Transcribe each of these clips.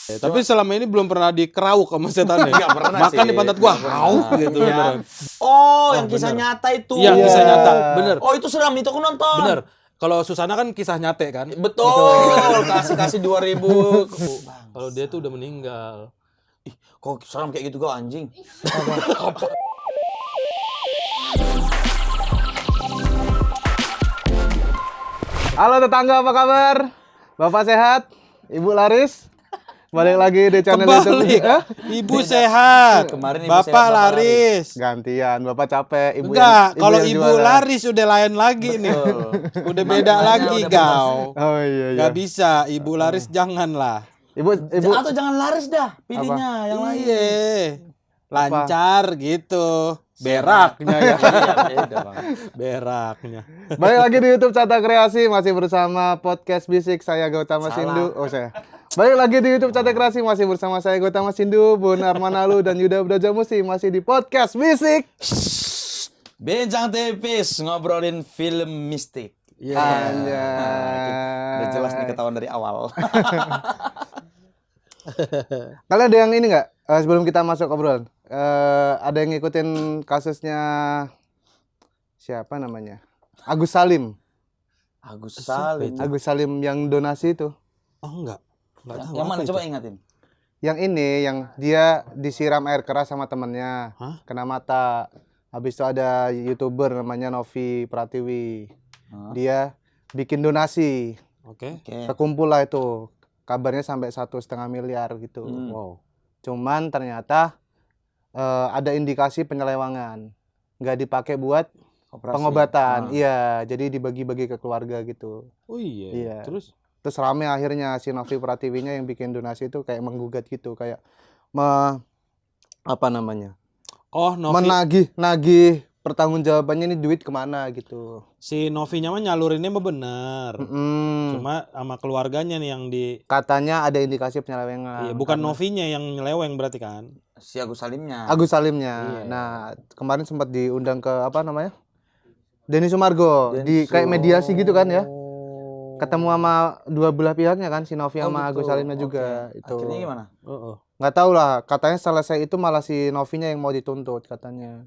Tapi selama ini belum pernah dikerauk sama setan ya. Nggak pernah Makan sih. di pantat gua, hauk gitu Iya. beneran. Oh, yang kisah nyata itu. Iya, kisah nyata, bener. Oh, itu seram, itu aku nonton. Bener. Kalau Susana kan kisah nyate kan. Betul. Kasih 2000. Kalau dia tuh udah meninggal. Ih, kok seram kayak gitu kok anjing. Halo tetangga, apa kabar? Bapak sehat? Ibu laris? Balik lagi di channel YouTube. Kembali. Ibu sehat. Kemarin ibu Bapak sehat, bapak laris. Gantian, Bapak capek. Ibu Enggak, kalau yang ibu jualan. laris udah lain lagi nih. Udah beda Maknanya lagi udah kau. Oh iya iya. Gak bisa, ibu laris janganlah. Ibu Atau jangan laris dah, pilihnya yang lain. Iya. Lancar gitu. Beraknya ya. Iya, beda, Bang. Beraknya. balik lagi di YouTube Cata Kreasi, masih bersama podcast Bisik, saya Gautama Salah. Sindu. Oh saya. Balik lagi di YouTube Cata Kreasi, masih bersama saya Gautama Sindu, Bun Armanalu dan Yuda Brajamusi, masih di podcast Bisik. Bincang tipis ngobrolin film mistik. Iya. Anjay. Udah jelas nih ketahuan dari awal. Kalian ada yang ini nggak? Sebelum kita masuk obrolan, ada yang ngikutin kasusnya siapa namanya? Agus Salim. Agus Salim. Agus Salim yang donasi itu. Oh enggak. Enggak tahu. Yang apa mana itu? coba ingatin? Yang ini, yang dia disiram air keras sama temennya, Hah? kena mata. Habis itu ada YouTuber namanya Novi Pratiwi. Hah? Dia bikin donasi, Oke. Oke. terkumpul lah itu. Kabarnya sampai 1,5 miliar gitu. Wow. Cuman ternyata ada indikasi penyelewangan, nggak dipakai buat Operasi. pengobatan. Ah. Iya, jadi dibagi-bagi ke keluarga gitu. Oh iya. Iya. Terus Terus rame akhirnya si Novi Pratiwinya yang bikin donasi itu kayak menggugat gitu, kayak apa namanya? Menagih pertanggungjawabannya ini duit kemana gitu. Si Novinya mah nyalurinnya mah bener. Mm-mm. Cuma sama keluarganya nih yang di Katanya ada indikasi penyelewengan. iya, bukan karena Novinya yang nyeleweng berarti kan. Si Agus Salimnya. Agus Salimnya. Iya. Nah, kemarin sempat diundang ke apa namanya? Denny Sumargo di Densu. kayak mediasi gitu kan ya. Oh. Ketemu sama dua belah pihaknya kan, si Novi Oh, sama Agus gitu. Salimnya juga Oke. itu. Akhirnya gimana? Heeh. Nggak tahu lah, katanya selesai itu malah si Novinya yang mau dituntut katanya.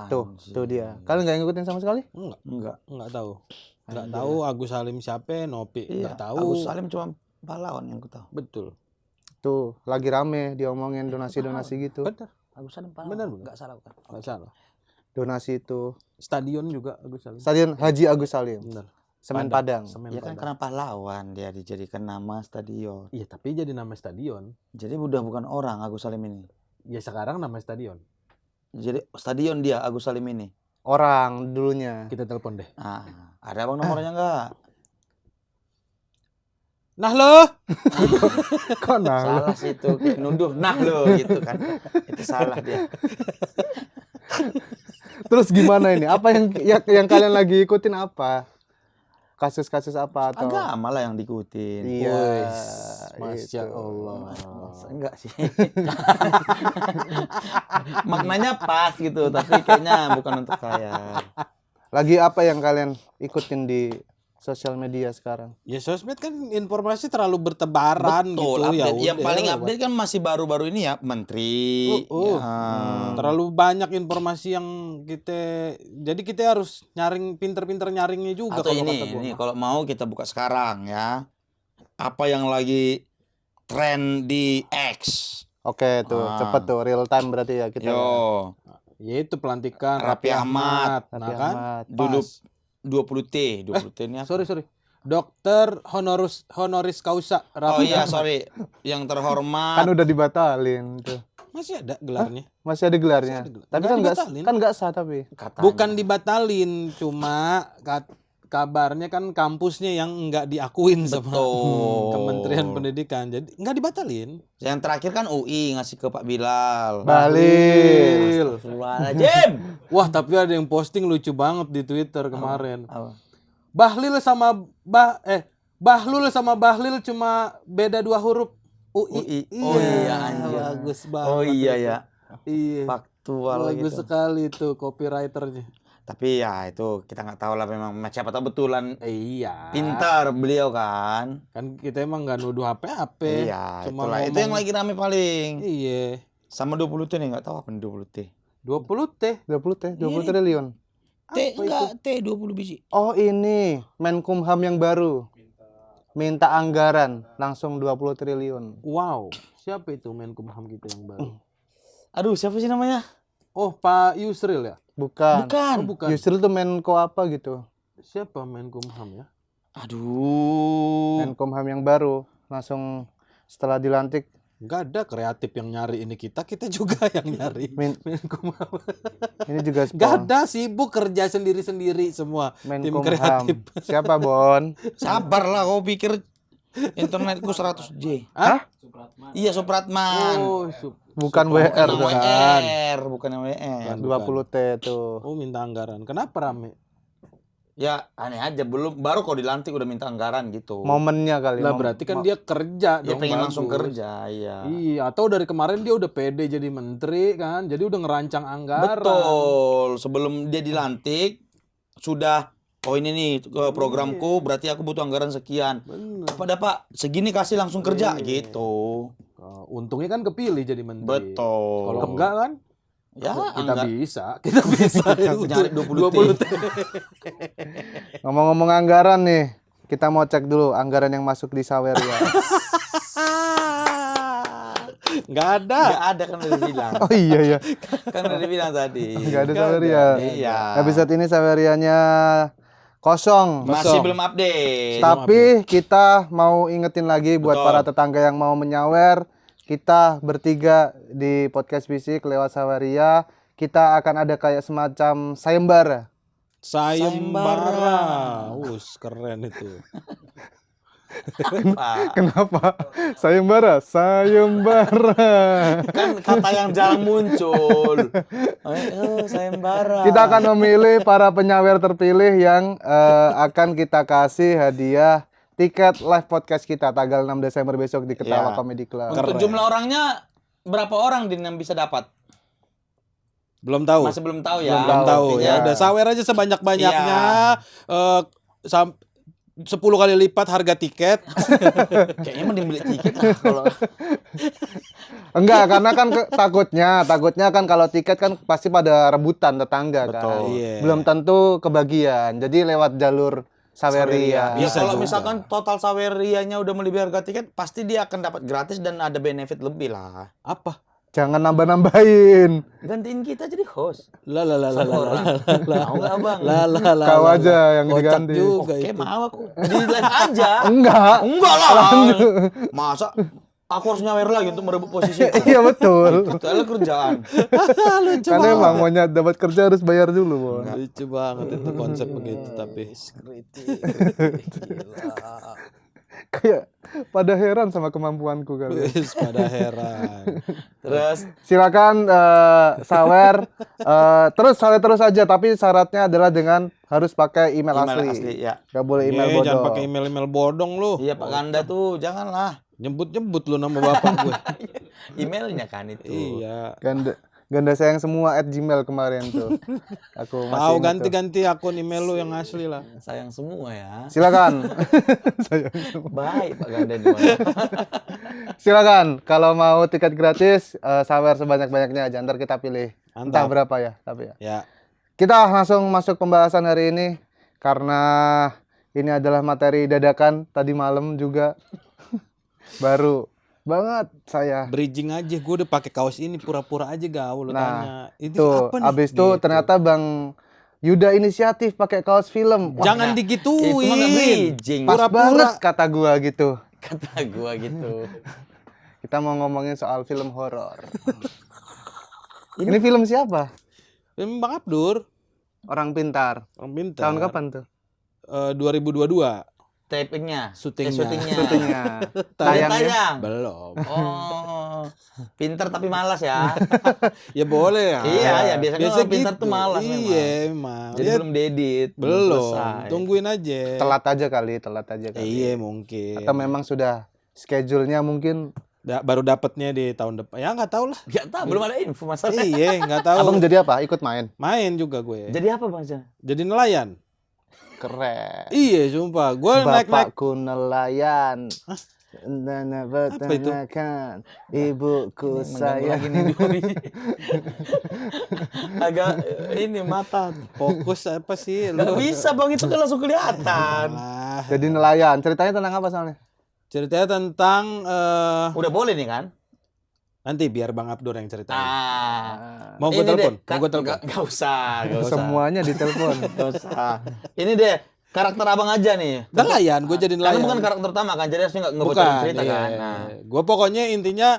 Tuh dia. Kalian nggak ngikutin sama sekali? Enggak. Enggak tahu. Enggak Anjir. tahu Agus Salim siapa, Novi Iya, enggak tahu. Agus Salim cuma pahlawan yang ku tahu. Betul. Tuh, lagi rame diomongin donasi-donasi gitu. Benar. Agus Salim pahlawan. Benar. Enggak salah bukan? Enggak salah. Donasi itu. Stadion juga Agus Salim. Stadion Haji Agus Salim, Benar. Semen Padang. Semen Ya kan Padang. karena pahlawan dia dijadikan nama stadion. Iya, tapi jadi nama stadion. Jadi udah bukan orang Agus Salim ini. Ya sekarang nama stadion. Jadi stadion dia Agus Salim ini. Orang dulunya. Kita telepon deh. Ah, ada bang nomornya enggak? Nah lo, Kok nah? Salah sih itu kayak nunduh nah lo gitu kan. Itu salah dia. Terus gimana ini? Apa yang kalian lagi ikutin apa? Kasus-kasus apa atau? Agama lah yang diikutin. Iya. Masya itu. Allah. Enggak sih. Maknanya pas gitu, tapi kayaknya bukan untuk saya. Lagi apa yang kalian ikutin di sosial media sekarang? Ya sosmed kan informasi terlalu bertebaran Betul, gitu ya. update. Yang udah, paling update kan masih baru-baru ini ya, menteri. Ya. terlalu banyak informasi yang jadi kita harus pinter-pinter nyaringnya juga. Atau kalau kata ini gua. kalau mau kita buka sekarang ya. Apa yang lagi tren di X? Oke tuh, Ah. cepet tuh, real time berarti ya kita. Yo, Yaitu pelantikan Raffi Ahmad. Raffi Nah kan? Ahmad. dulu Pas. 20T ini apa? Sorry. Dokter honoris causa Oh Raffi iya, Ahmad. sorry. Yang terhormat. Kan udah dibatalin tuh. Masih ada gelarnya. Masih ada gelarnya. Masih ada gelar. Tapi Nggak kan dibatalin. nggak sah tapi. Katanya. Bukan dibatalin, cuma kabarnya kan kampusnya yang enggak diakuin sama Betul. Kementerian Pendidikan. Jadi enggak dibatalin. Yang terakhir kan UI ngasih ke Pak Bilal. Bahlil. Astagfirullahaladzim. Wah, tapi ada yang posting lucu banget di Twitter kemarin. Apa? Bahlil sama Bahlil cuma beda 2 huruf. UI. UI. Oh iya, anjir. Bagus banget. Oh iya itu. ya. Iya. Faktual Bagus gitu. sekali tuh copywriternya. Tapi ya itu kita nggak tahu lah memang siapa tahu betulan Iya. pintar beliau kan. Kan kita emang nggak nuduh apa-apa. Iya, Cuma itulah. Itu yang ngomong. lagi rame paling. Iya. Sama 20 T nih, nggak tahu apa nih 20 T. 20 teh. 20 Ini. triliun. T enggak, T 20 biji. Oh ini Menkumham yang baru. Minta anggaran langsung 20 triliun. Wow. Siapa itu Menkumham kita yang baru? Aduh, siapa sih namanya? Oh, Pak Yusril ya? Bukan. Bukan. Oh, bukan. Yusril tuh Menko apa gitu. Siapa Menkumham ya? Aduh. Menkumham yang baru langsung setelah dilantik Nggak ada kreatif yang nyari ini kita juga yang nyari Menkumham. ini juga Nggak spon. ada, sibuk kerja sendiri-sendiri semua tim Menkumham. kreatif. Siapa Bon? Sabar lah, kau pikir internetku 100J. Hah? Iya, Supratman. Oh, Bukan Bukan WR yang tuh. WR, bukan yang WR. Bukan. 20 T tuh. Oh, minta anggaran. Kenapa rame? Ya aneh aja, baru kok dilantik udah minta anggaran gitu. Momennya kali. Lah berarti kan dia kerja Dia dong. pengen bagus. langsung kerja, iya. Iya, atau dari kemarin dia udah pede jadi menteri kan. Jadi udah ngerancang anggaran. Betul, sebelum dia dilantik sudah ini nih programku, berarti aku butuh anggaran sekian. Bener. Kepada Pak, segini kasih langsung kerja gitu. Untungnya kan kepilih jadi menteri. Betul. Kalau enggak kan Ya, kita anggar- bisa nyari 20 T. Ngomong-ngomong anggaran nih, kita mau cek dulu anggaran yang masuk di Saweria. Nggak ada. Nggak ada kan udah dibilang. Oh iya ya, Kan udah dibilang tadi. nggak ada Saweria. Iya. Episode ini Sawerianya kosong. Masih belum update. Tapi kita mau ingetin lagi buat Betul. para tetangga yang mau menyawer, kita bertiga di podcast Fisik lewat Saweria, kita akan ada kayak semacam sayembara. Sayembara. Keren itu. Pak. Kenapa? Sayembara, sayembara. Kan kata yang jarang muncul. Sayembara. Kita akan memilih para penyawer terpilih yang akan kita kasih hadiah tiket live podcast kita tanggal 6 Desember besok di Ketawa Ya. Comedy Club. Untuk Keren. jumlah orangnya berapa orang Din yang bisa dapat? Belum tahu. Masih belum tahu ya. Belum tahu ya. ya. Udah sawer aja sebanyak-banyaknya. 10 kali lipat harga tiket. Kayaknya mending beli tiket lah kalau Enggak, karena kan takutnya kan kalau tiket kan pasti pada rebutan tetangga kan. Betul. Iya. Belum tentu kebagian. Jadi lewat jalur Saweria. Ya Bisa kalau juga. misalkan total Sawerianya udah melebihi harga tiket, pasti dia akan dapat gratis dan ada benefit lebih lah. Apa? Jangan nambah-nambahin. Gantiin kita jadi host. Lah lah lah lah Satu orang. Mau nggak bang? lah lah lah. Kau lah, aja lah. yang Kocak diganti. juga Oke, itu. mau aku. Di live aja. Enggak. Enggak lah. Masa aku harus nyawer lagi untuk merebut posisi. Iya betul. Itu adalah kerjaan. Lucu Karena banget. emang maunya dapat kerja harus bayar dulu, Bon. Lucu banget itu konsep begitu tapi. Gila. Kayak pada heran sama kemampuanku kali. Wis pada heran. Terus Silakan sawer terus terus aja tapi syaratnya adalah dengan harus pakai email, email asli. asli ya. Gak boleh email bodong. Jangan pakai email bodong lu. Iya Pak Ganda tuh, janganlah. Nyebut-nyebut lu nama bapak gue. Emailnya kan itu. Iya. Ganda sayang semua @gmail kemarin tuh. Aku masih Tahu ingat tuh. ganti-ganti akun email lu yang asli lah. Sayang semua ya. Silakan. Sayang semua. Baik Pak Ganda di mana? Silakan kalau mau tiket gratis sawer sebanyak-banyaknya aja ntar kita pilih. Entah Mantap. berapa ya, tapi ya. Ya. Kita langsung masuk pembahasan hari ini karena ini adalah materi dadakan tadi malam juga. Baru banget saya. Bridging aja, gue udah pakai kaos ini pura-pura aja gaul lu Nah, tanya. Itu Tuh, apa nih? abis itu Gitu. ternyata Bang Yuda inisiatif pakai kaos film. Wah, Jangan Itu mah nggak digituin. bridging. pas pura-pura. banget kata gua gitu. Kata gua gitu. Kita mau ngomongin soal film horor. Ini film siapa? Film Bang Abdur, Orang Pintar. orang pintar. Tahun kapan tuh? 2022 Tapingnya, syutingnya. syutingnya. Syutingnya. Udah Tayangnya. tayang. Belum. Oh, pinter tapi malas ya. Ya boleh ya. Iya, ya, biasanya orang pintar tuh malas Iya, emang. Jadi Ya, belum diedit, belum. selesai. Tungguin aja. Telat aja kali. Iya, mungkin. Atau memang sudah schedule-nya mungkin Baru dapetnya di tahun depan. Ya nggak tahu lah. Gak tahu, belum ada info masalahnya. Iya, nggak tahu. Abang jadi apa? Ikut main. Main juga gue. Jadi apa Bang Jan? Jadi nelayan. Keren. Iya, sumpah. Gue naik-naik. Bapakku nelayan. Nana Apa itu? bertanakan ibuku Mengganggu sayang. lagi nih Dwi. Agak ini mata. Fokus apa sih? Gak bisa Bang, itu kan langsung kelihatan. Alah. Jadi nelayan. Ceritanya tentang apa soalnya? Ceritanya tentang Udah boleh nih kan? nanti biar Bang Abdur yang ceritain. Mau Ini gue telepon? deh, Mau gue telepon? Gak usah, gak usah. Semuanya ditelepon. Gak usah. Ini deh, karakter abang aja nih. Nelayan, gue jadi Karena nelayan. bukan karakter utama kan, jadi harusnya nggak Bukan, bocorin cerita iya. kan. Nah, Gue pokoknya intinya,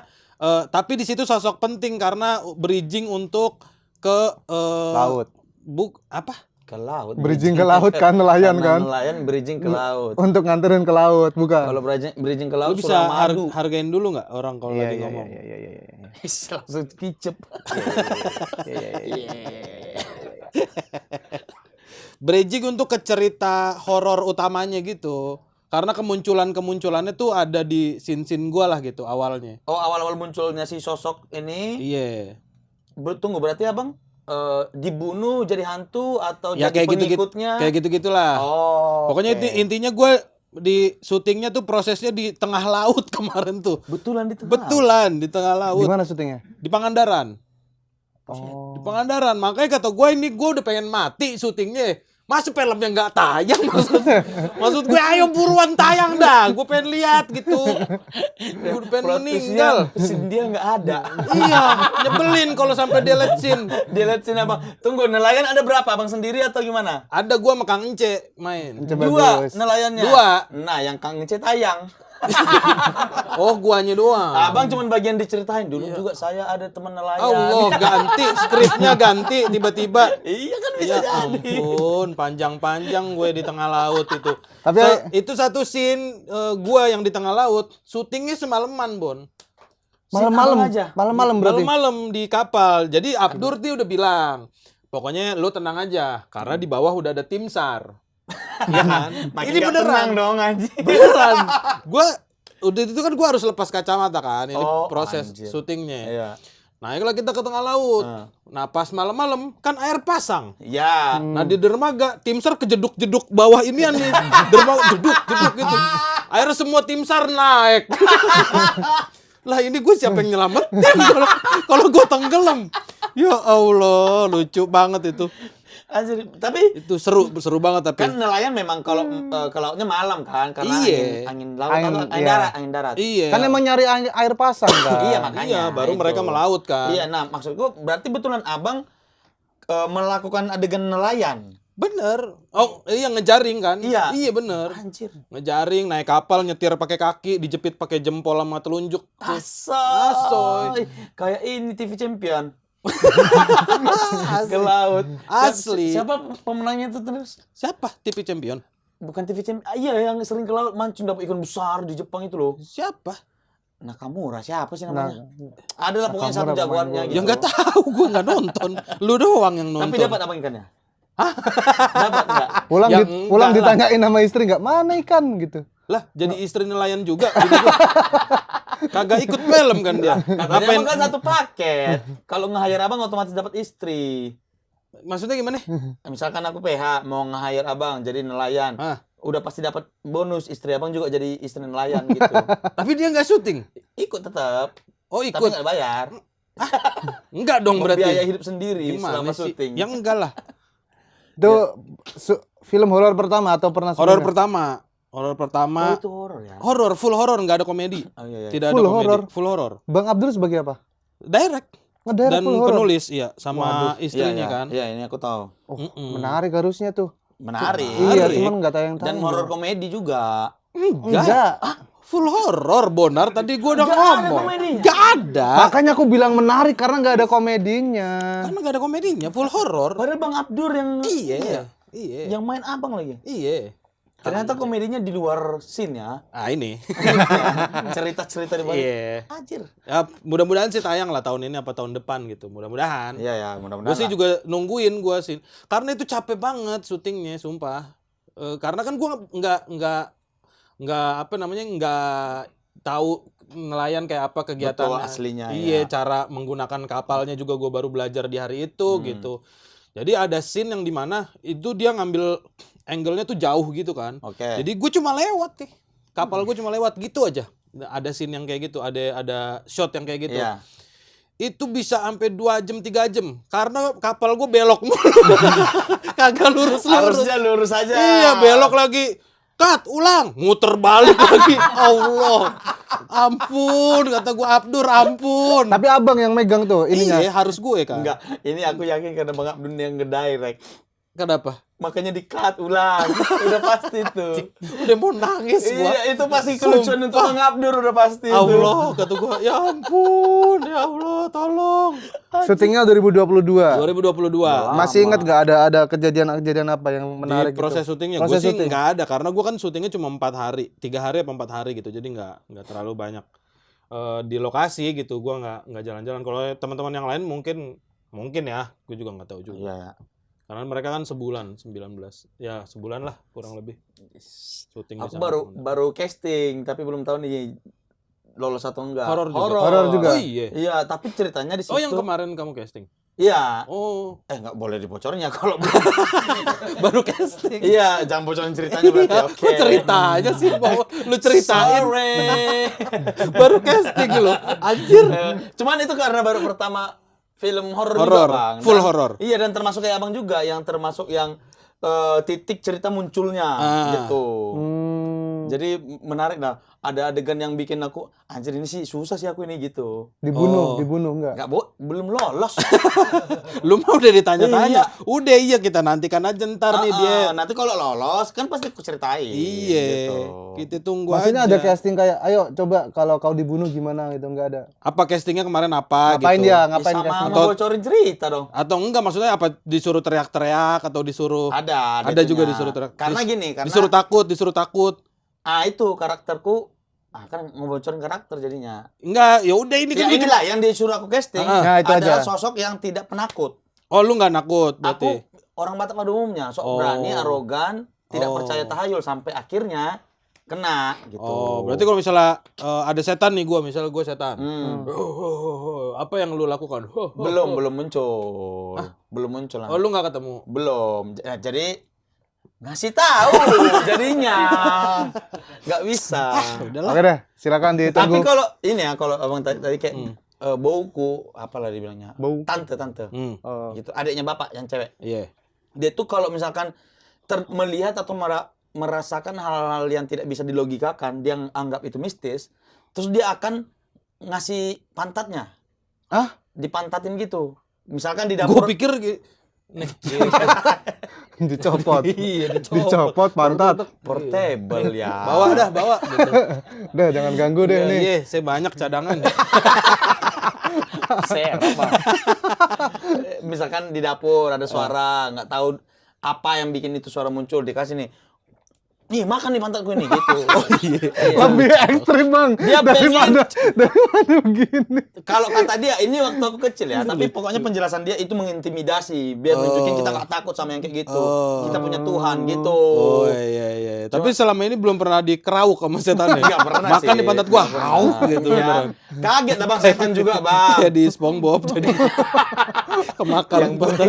tapi di situ sosok penting karena bridging untuk ke Laut. Apa? ke laut. Bridging ke laut kan nelayan Karena kan? Nelayan bridging ke laut. Untuk nganterin ke laut, bukan? Kalau bridging ke Lu laut bisa Suramadu. hargain dulu nggak orang kalau Iya, lagi iya, ngomong? iya, iya, iya, iya. Langsung kicep. Iya, iya, iya. Bridging untuk ke cerita horor utamanya gitu. Karena kemunculannya tuh ada di scene-scene gue lah gitu awalnya. Oh, awal-awal munculnya si sosok ini, Iya. tunggu berarti abang dibunuh jadi hantu atau Ya jadi kayak gitu-gitu. pengikutnya? Kayak gitu-gitulah. Oh, Pokoknya oke. intinya gue di syutingnya tuh prosesnya di tengah laut kemarin tuh. Betulan di tengah. Betulan di tengah Di laut. mana syutingnya? Di Pangandaran. Oh. Di Pangandaran. Makanya kata gue ini gue udah pengen mati syutingnya. Masa filmnya nggak tayang maksud gue ayo buruan tayang dah. Gue pengen lihat gitu. Gue udah pengen meninggal. Scene dia nggak ada. Iya, nyebelin kalau sampai delete scene. Dia lihat sini abang. Tunggu, nelayan ada berapa? Abang sendiri atau gimana? Ada gue sama Kang Ence main. Coba Dua terus. nelayannya. Dua. Nah, yang Kang Ece tayang. Oh, guanya doang. Abang cuman bagian diceritain dulu juga saya ada teman nelayan. Allah, ganti skripnya ganti tiba-tiba. Iya kan bisa Ya jadi. ampun, panjang-panjang gue di tengah laut itu. Tapi Itu satu scene gue yang di tengah laut, syutingnya semalaman, Bon. malam-malam Abang aja? Malam-malam berarti. Malam-malam di kapal. Jadi Abdur dia udah bilang, pokoknya lu tenang aja, karena di bawah udah ada tim SAR. Iya kan? Makin Ini nggak beneran. tenang dong anjing. Beneran. Gue udah itu kan gue harus lepas kacamata kan. Ini Oh, proses anjir. syutingnya. Iya. Naiklah kita ke tengah laut. Ah. Nah pas malam-malam kan air pasang. Ya. Nah di dermaga tim SAR kejeduk-jeduk bawah inian nih. Dermaga jeduk-jeduk gitu. Akhirnya semua tim SAR naik. Lah ini gue siapa yang nyelamatin kalau gue tenggelam. Ya Allah, lucu banget itu. Anjir, tapi Itu seru banget tapi. kan nelayan memang kalau ke lautnya malam kan karena Iya. angin laut Angin, atau angin iya. darat, angin darat. Iya. Kan emang nyari air pasang kan. Iya, makanya. Iya, baru itu. mereka melaut kan. Iya, nah maksudku berarti betulan abang melakukan adegan nelayan. Bener. Oh, iya ngejaring kan? Iya. Iya bener. Anjir. Ngejaring, naik kapal, nyetir pakai kaki, dijepit pakai jempol sama telunjuk. Asoy. Kayak ini TV Champion. Ke laut. Asli. Siapa pemenangnya itu terus? Siapa TV champion? Bukan TV Champion. Ah, iya, yang sering ke laut mancing dapat ikan besar di Jepang itu loh. Siapa? Nakamura siapa sih Nah, namanya? Ada lah pokoknya satu Nakamura jagoannya pemain gitu. Ya nggak tahu, gue nggak nonton. Lu doang yang nonton. Tapi dapat apa ikannya? Dapat enggak? pulang Ya pulang enggak lah. ditanyain sama istri nggak mana ikan gitu. Lah, jadi istri nelayan juga. Bini gua. Kagak ikut film kan dia. Katanya Ngapain? emang kan satu paket. Kalau nge-hire abang otomatis dapat istri. Maksudnya gimana? Misalkan aku PH mau nge-hire abang jadi nelayan. Ah. Udah pasti dapat bonus, istri abang juga jadi istri nelayan gitu. Tapi dia nggak syuting. Ikut tetap, Oh tapi ikut. nggak bayar. Enggak dong berarti. Biaya hidup sendiri Gimana selama sih? syuting. Ya enggak lah. Itu film horor pertama atau pernah Horor sebelumnya? pertama. Horor pertama. Oh, itu horor ya. Horor, full horor, nggak ada komedi. Oh iya iya. Tidak Full ada komedi. horor. Full horor. Bang Abdul sebagai apa? Direct. Ngedirect Dan full horor. penulis, iya, sama Waduh. istrinya Iya, kan. Iya, ini aku tahu. Oh, Mm-mm. menarik harusnya tuh. Menarik. Iya, Menarik. cuman nggak tayang-tayang. Dan horor komedi juga. Enggak. Full horor, Bonar. Tadi gua udah Nggak ada ngomong. komedinya? Nggak ada. Makanya aku bilang menarik karena nggak ada komedinya. Karena nggak ada komedinya, full horor. Padahal Bang Abdur yang Iya. Iya. yang main abang lagi. Iya. Ternyata komedinya di luar scene ya. Ah ini. Cerita-cerita di balik. Iya. Anjir. Ya, mudah-mudahan sih tayang lah tahun ini apa tahun depan gitu. Mudah-mudahan. Iya ya, Gue mudah-mudahan. sih lah. juga nungguin gue sih. Karena itu capek banget syutingnya, sumpah. Karena kan gue nggak apa namanya nggak tahu nelayan kayak apa kegiatan Betul, aslinya, iya, ya. cara menggunakan kapalnya juga gue baru belajar di hari itu gitu. Jadi ada scene yang dimana itu dia ngambil angle-nya tuh jauh gitu kan. Oke. Jadi gue cuma lewat nih, kapal gue cuma lewat gitu aja. Ada scene yang kayak gitu, ada shot yang kayak gitu. Iya. Itu bisa sampai 2 jam 3 jam karena kapal gue belok mulu. Kagak lurus. Harusnya lurus aja. Iya, belok lagi. Cut, ulang, muter balik lagi. Allah. Ampun, kata gue Abdur, ampun. Tapi abang yang megang tuh ininya. Iya, harus gue kan. Enggak, ini aku yakin karena Bang Abdul yang ngedirect. Kenapa? Makanya di-cut ulang. Udah pasti tuh. Udah mau nangis gua. Iya, itu pasti kelucuan untuk Bang Abdur udah pasti itu. Allah, kata gua, ya ampun, ya Allah, tolong. Syutingnya 2022. 2022. Masih ingat nggak ada kejadian apa yang menarik Di proses syutingnya gue Proses sih syuting. nggak ada karena gue kan syutingnya cuma 4 hari, 3 hari apa 4 hari gitu, jadi nggak terlalu banyak di lokasi gitu. Gue nggak jalan-jalan. Kalau teman-teman yang lain mungkin ya, gue juga nggak tahu juga. Iya. Karena mereka kan sebulan 19, ya sebulan lah kurang lebih syuting. Aku baru casting tapi belum tahu nih lolos atau enggak. Horor juga. Horor juga. Oh iya. Iya, tapi ceritanya di situ. Oh yang kemarin kamu casting. Iya. Oh, Nggak boleh dibocornya kalau belum. baru casting. Iya, jangan bocorin ceritanya berarti. Iya, Oke. kok ceritanya sih, lu ceritain. Sorry. Baru casting lo, anjir. Cuman itu karena baru pertama film horor juga, Horor, Bang. full Dan- horor. Iya, dan termasuk kayak Abang juga yang termasuk yang titik cerita munculnya gitu. Jadi menarik dah. Ada adegan yang bikin aku anjir ini sih susah sih aku ini gitu. Dibunuh enggak? Belum lolos. Lu mah udah ditanya-tanya. Iya. Udah iya, kita nantikan aja ntar nih dia. Nanti kalau lolos kan pasti aku ceritain. Iya. Gitu. Kita tunggu Maksudnya aja. ada casting kayak, ayo coba kalau kau dibunuh gimana gitu, enggak ada. Apa castingnya kemarin apa Ngapain gitu. dia? Ya, Ngapain sama casting? Atau- ngebocorin cerita dong. Atau enggak, maksudnya apa, disuruh teriak-teriak atau disuruh Ada juga itunya. disuruh teriak. Karena gini, karena disuruh takut. itu karakterku kan ngebocorin karakter jadinya. Enggak, ya udah ini Ya kan inilah yang disuruh aku casting. Nah, itu adalah aja. sosok yang tidak penakut. Oh, lu nggak nakut berarti. Aku orang Batak pada umumnya sok Oh. berani, arogan, tidak Oh. percaya tahayul sampai akhirnya kena gitu. Oh, berarti kalau misalnya ada setan nih, misalnya gua setan. Apa yang lu lakukan? belum muncul. Belum muncul. Oh, lu nggak ketemu. Belum. Jadi ngasih tahu jadinya nggak bisa. Udahlah. Oke deh, silakan Tapi ditunggu. kalau ini ya, kalau abang tadi kayak bauku, apalah dibilangnya, Bau. tante, Oh. gitu, adiknya bapak yang cewek. Iya. Dia tuh kalau misalkan melihat atau merasakan hal-hal yang tidak bisa dilogikakan, dia anggap itu mistis, terus dia akan ngasih pantatnya. Dipantatin gitu. Misalkan di Gua dapur. pikir Dicopot. Iya, Dicopot pantat. portable ya. bawa gitu. Udah jangan ganggu deh nih. Iya, saya banyak cadangan. Share apa? Misalkan di dapur ada suara, nggak tahu apa yang bikin itu suara muncul, dikasih nih. Nih, makan nih pantat gue nih gitu. Oh iya. Lebih ekstrim bang. Dia daripada begini. Kalau kata dia, ini waktu aku kecil ya, tapi pokoknya penjelasan dia itu mengintimidasi, biar nunjukin kita nggak takut sama yang kayak gitu. Kita punya Tuhan gitu. Oh iya. Tapi selama ini belum pernah dikerauk sama setan ya. Nggak pernah Makan sih. di pantat gua, Nggak pernah. hauk gitu Ya, beneran. kaget lah bang, setan juga bang. Kayak di SpongeBob jadi kemakan pantat.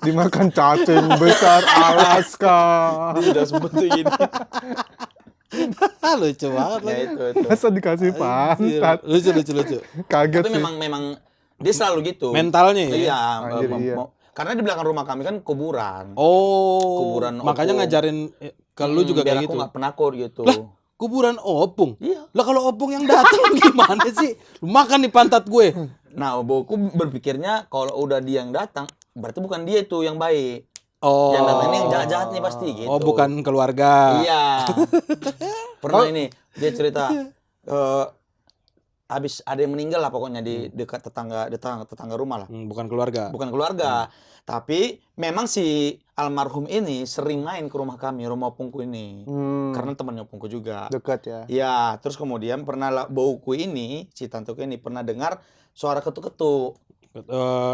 Dimakan cacing besar Alaska. Dia udah sebut tuh gini. Lucu banget Ya lagi. itu. Masa dikasih pantat. Lucu. Kaget Tapi sih. memang dia selalu gitu. Mentalnya ya. Iya. Anjir, iya. Karena di belakang rumah kami kan kuburan. Oh. Kuburan makanya opung. ngajarin ke lu juga biar kayak aku gitu. nggak penakut gitu. Lah, kuburan opung. Iya. Lah kalau opung yang datang gimana sih? Lu makan di pantat gue. Nah, boku berpikirnya kalau udah dia yang datang, berarti bukan dia itu yang baik. Oh. Yang datang ini yang jahat-jahat nih pasti gitu. Oh, bukan keluarga. Iya. Pernah ini dia cerita habis ada yang meninggal lah pokoknya di dekat tetangga rumah lah. Bukan keluarga. Bukan keluarga. Tapi memang si almarhum ini sering main ke rumah kami, rumah opungku ini. Karena temannya opungku juga. Dekat ya. Ya, terus kemudian pernah bauku ini, si tanteku ini pernah dengar suara ketuk-ketuk.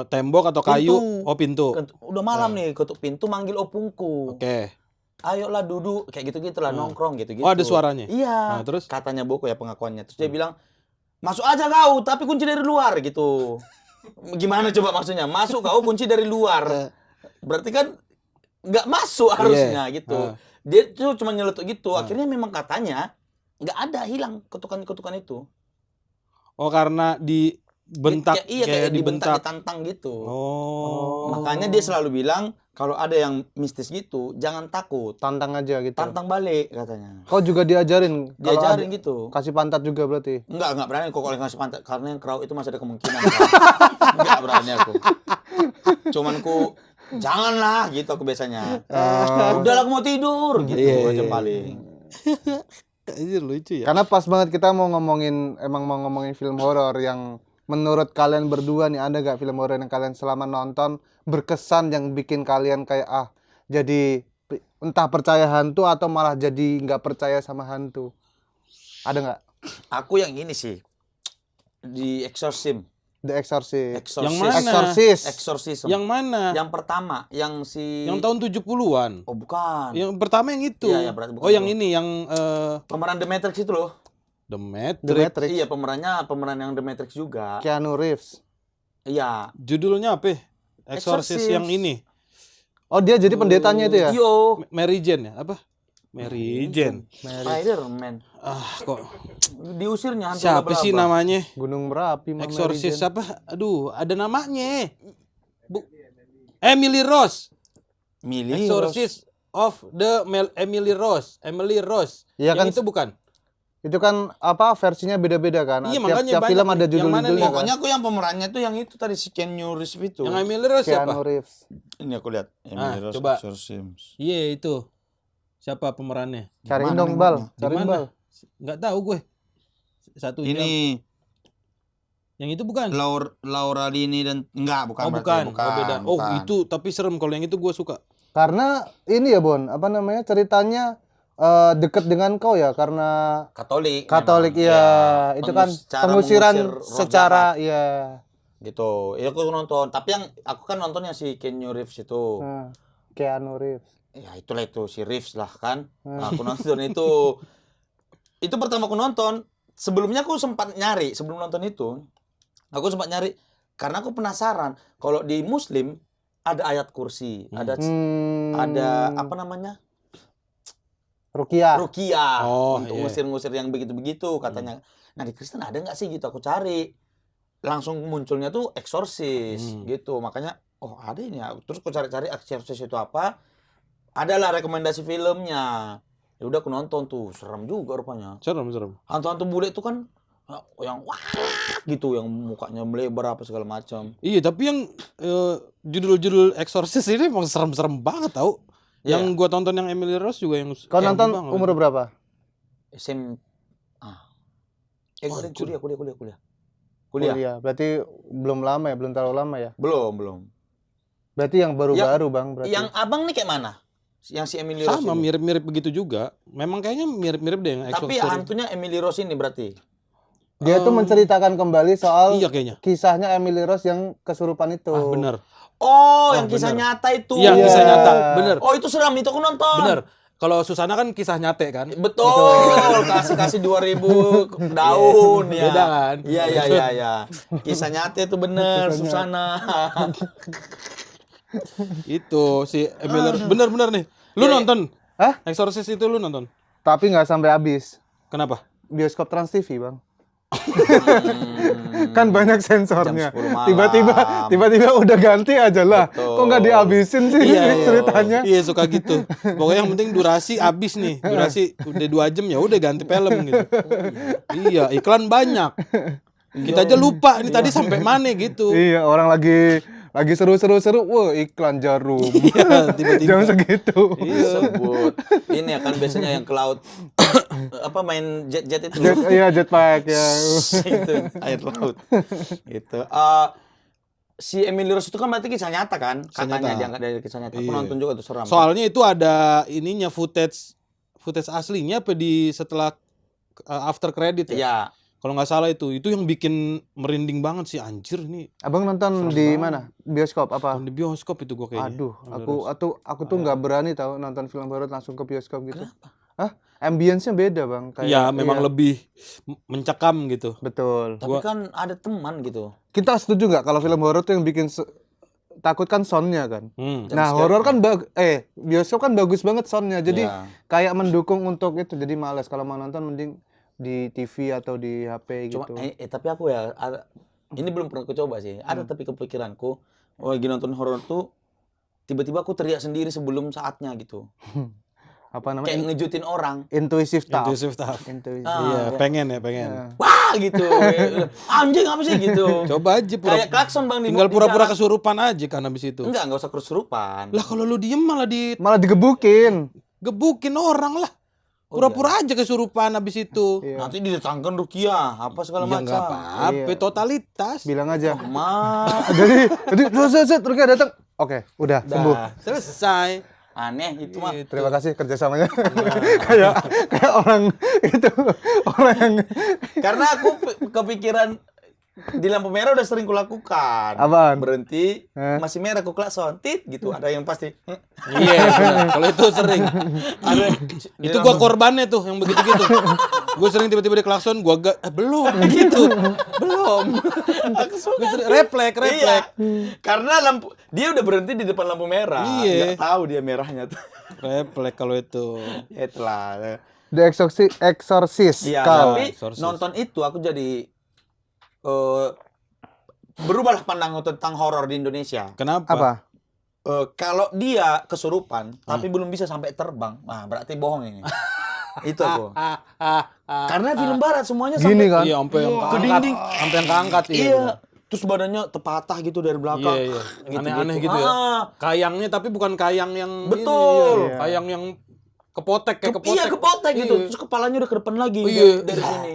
Tembok atau kayu? Pintu. Oh, pintu. Udah malam nih, ketuk pintu manggil opungku. Oke. ayolah duduk kayak gitu-gitulah nongkrong gitu-gitu. Oh, ada suaranya? Iya. Nah, terus? Katanya Boko ya pengakuannya. Terus dia bilang, "Masuk aja kau, tapi kunci dari luar." gitu. Gimana coba maksudnya? Masuk kau kunci dari luar. Berarti kan nggak masuk harusnya gitu. Dia tuh cuma nyeletuk gitu. Akhirnya memang katanya nggak ada, hilang kutukan-kutukan itu. Oh, karena dibentak, Kayak dibentak, dibentak. ditantang gitu. Oh. Makanya dia selalu bilang kalau ada yang mistis gitu, jangan takut, Tantang aja gitu. tantang balik katanya. Kau juga diajarin? Kalau Diajarin ada- gitu. Kasih pantat juga berarti? Enggak berani kok kalau ngasih pantat karena yang kerau itu masih ada kemungkinan. Kan? Enggak berani aku. Cuman ku janganlah gitu aku biasanya. Udahlah aku mau tidur gitu aja paling. Ini lucu ya. Karena pas banget kita mau ngomongin film horor yang menurut kalian berdua nih, ada gak film horor yang kalian selama nonton berkesan yang bikin kalian kayak jadi entah percaya hantu atau malah jadi nggak percaya sama hantu? Ada nggak? Aku yang ini sih di Exorcism. The Exorcist. Yang mana? Exorcism. Yang mana? Yang pertama, yang Yang tahun 70-an. Oh bukan. Yang pertama yang itu. Iya, berarti bukan Oh, yang itu. ini yang Pemeran The Matrix itu loh. The Matrix. The Matrix. Iya, pemeran yang The Matrix juga. Keanu Reeves. Iya. Judulnya apa? Exorcist Exorcist. yang ini. Oh, dia jadi pendetanya itu ya? Yo. Mary Jane ya? Apa? Mary Jane. Spider-Man. Kok Diusirnya hantu siapa sih laba-laba. namanya? Gunung Merapi. Mama Exorcist Mary Jane. apa? Aduh, ada namanya. Emily Rose. Millie Exorcist of the Emily Rose. Emily Rose. Iya Yang kan, itu bukan? itu kan apa versinya beda-beda kan? Iya, Tiap makanya film banyak ada nih. Yang mana judul-judulnya nih? kan? Pokoknya aku yang pemerannya tuh yang itu tadi si Keanu Reeves itu. Yang Emily Rose siapa? Keanu Reeves. Ini aku lihat. Emily Rose coba. Exorcism. Iya, itu. Siapa pemerannya? Cariin Mana dong, nengoknya? Bal. Cariin, Di mana? Bal. Nggak tahu gue. Satu Ini yang itu bukan? Laura Dini dan enggak bukan Oh, berarti, bukan. Oh, beda. Oh, bukan. itu tapi serem kalau yang itu gue suka. Karena ini ya, Bon. Apa namanya? Ceritanya deket dengan kau ya, karena Katolik. Katolik memang. ya. Itu kan Cara pengusiran mengusir roh secara jahat. ya. Gitu. Ya aku nonton, tapi yang aku kan nontonnya si Keanu Reeves itu. Keanu Reeves. Ya itulah itu si Reeves lah kan. Nah, aku nonton itu. Itu pertama aku nonton. Sebelumnya aku sempat nyari sebelum nonton itu. Aku sempat nyari karena aku penasaran kalau di Muslim ada ayat kursi, ada apa namanya? Ruqyah. Ruqyah Oh, untuk iya. ngusir-ngusir yang begitu-begitu katanya. Nah, di Kristen ada nggak sih gitu aku cari. Langsung munculnya tuh eksorsis gitu. Makanya oh ada ini ya. Terus aku cari-cari eksorsis itu apa? Adalah rekomendasi filmnya. Ya udah aku nonton tuh, serem juga rupanya. Serem. Hantu-hantu bule itu kan yang wah gitu, yang mukanya melebar apa segala macam. Iya, tapi yang judul-judul Exorcist ini emang serem-serem banget tau. Iya. Yang gua tonton yang Emily Rose juga yang Kau serem nonton banget. umur berapa? Kuliah. Kuliah. Berarti belum lama ya, belum terlalu lama ya. Belum. Berarti yang baru-baru, Bang, berarti. Yang abang nih kayak mana? Yang si Emily Rose Sama, ini. mirip-mirip begitu juga. Memang kayaknya mirip-mirip deh yang Tapi Exorcist. hantunya Emily Rose ini berarti. Dia tuh menceritakan kembali soal Iya kayaknya. kisahnya Emily Rose yang kesurupan itu. Bener. Oh, yang kisah bener. nyata itu. Iya, Iya. kisah nyata. Bener. Oh, itu seram, itu aku nonton. Bener. Kalau Susana kan kisah nyate kan. Betul. Kasih 2000 daun ya. Beda kan? Iya. Kisah nyata itu bener, Susana. Itu si Emily Rose. Bener nih. Lu Iya, iya. nonton? Hah? Exorcist itu lu nonton? Tapi nggak sampai habis. Kenapa? Bioskop Trans TV, Bang. Kan banyak sensornya. Jam 10 malam. Tiba-tiba udah ganti aja lah. Betul. Kok nggak dihabisin sih ceritanya? Iya, suka gitu. Pokoknya yang penting durasi habis nih. Durasi udah 2 jam ya udah ganti film gitu. Iya, iklan banyak. Kita aja lupa ini tadi sampai mana gitu. Iya, orang lagi seru-seru, wah iklan jarum. Iya, tiba-tiba. Jam segitu. Sebut. Ini akan biasanya yang ke laut. Apa main jet itu. Iya, jetpack ya. Itu air laut. Gitu. Si Emily Rose itu kan berarti kisah nyata kan? Kisah Katanya nyata. diangkat dari kisah nyata. Aku Iya. nonton juga tuh seram. Soalnya itu ada ininya footage aslinya apa di setelah after credit ya? Iya. Kalau nggak salah itu yang bikin merinding banget sih anjir nih. Abang nonton Serem di banget. mana? Bioskop apa? Di bioskop itu gua kayaknya. Aduh, Bener. aku tuh nggak berani tahu nonton film horor langsung ke bioskop gitu. Hah? Ambience-nya beda, Bang. Iya, memang iya. lebih mencekam gitu. Betul. Tapi kan ada teman gitu. Kita setuju nggak kalau film horor tuh yang bikin takut kan soundnya kan? Hmm. Nah, horor kan bioskop kan bagus banget soundnya. Jadi Iya. kayak mendukung untuk itu. Jadi malas kalau mau nonton mending di TV atau di HP Cuma gitu. tapi aku ya ini belum pernah aku coba sih. Ada tapi kepikiranku, lagi nonton horor tuh tiba-tiba aku teriak sendiri sebelum saatnya gitu. Apa namanya? Kayak ngejutin orang. Intuitive stuff. Intuitive stuff. Intuitive. ya. Iya, pengen. Wah gitu. Anjing apa sih gitu. Coba aja Kayak klakson Bang di tinggal di pura-pura jalan. kesurupan aja kan habis itu. Enggak usah kesurupan. Lah kalau lu diem malah Malah digebukin. digebukin orang lah. Pura-pura aja kesurupan habis itu. Iya. Nanti didatangkan rukiah apa segala Ya nggak macam. apa-apa, Iya. totalitas. Bilang aja. Ma, jadi set Rukia datang. Oke, udah sembuh. Dah, selesai. aneh itu mah. Terima kasih kerjasamanya. kayak orang itu orang yang Karena aku kepikiran di lampu merah udah sering kulakukan. Apaan? Berhenti, Hah? masih merah aku klakson, tit gitu. Ada yang pasti. Iya, benar. Kalau itu sering. Ada Itu gua korbannya tuh yang begitu-gitu. Gue sering tiba-tiba diklakson, gua belum gitu. Belum. aku suka. Gua sering refleks. Iya. Karena dia udah berhenti di depan lampu merah. Iya. Nggak tahu dia merahnya tuh. Refleks kalau itu. Ya itulah. The Exorcist. Iya, Kau. tapi Exorcist. nonton itu aku jadi berubahlah pandangan tentang horor di Indonesia. Kenapa? Apa? Kalau dia kesurupan tapi belum bisa sampai terbang, nah berarti bohong ini. Itu aku. Karena film barat semuanya Gini sampai kan? Iya, sampai yang ke keangkat. dinding. Sampai yang keangkat iya. Iya. Terus badannya terpatah gitu dari belakang. Iya. Aneh-aneh gitu ya. Ah, Kayangnya tapi bukan kayang yang Betul. ini, iya. Kayang yang kepotek kayak kepotek. Iya, kepotek gitu. Iya. Terus kepalanya udah ke depan lagi Iya. dari sini.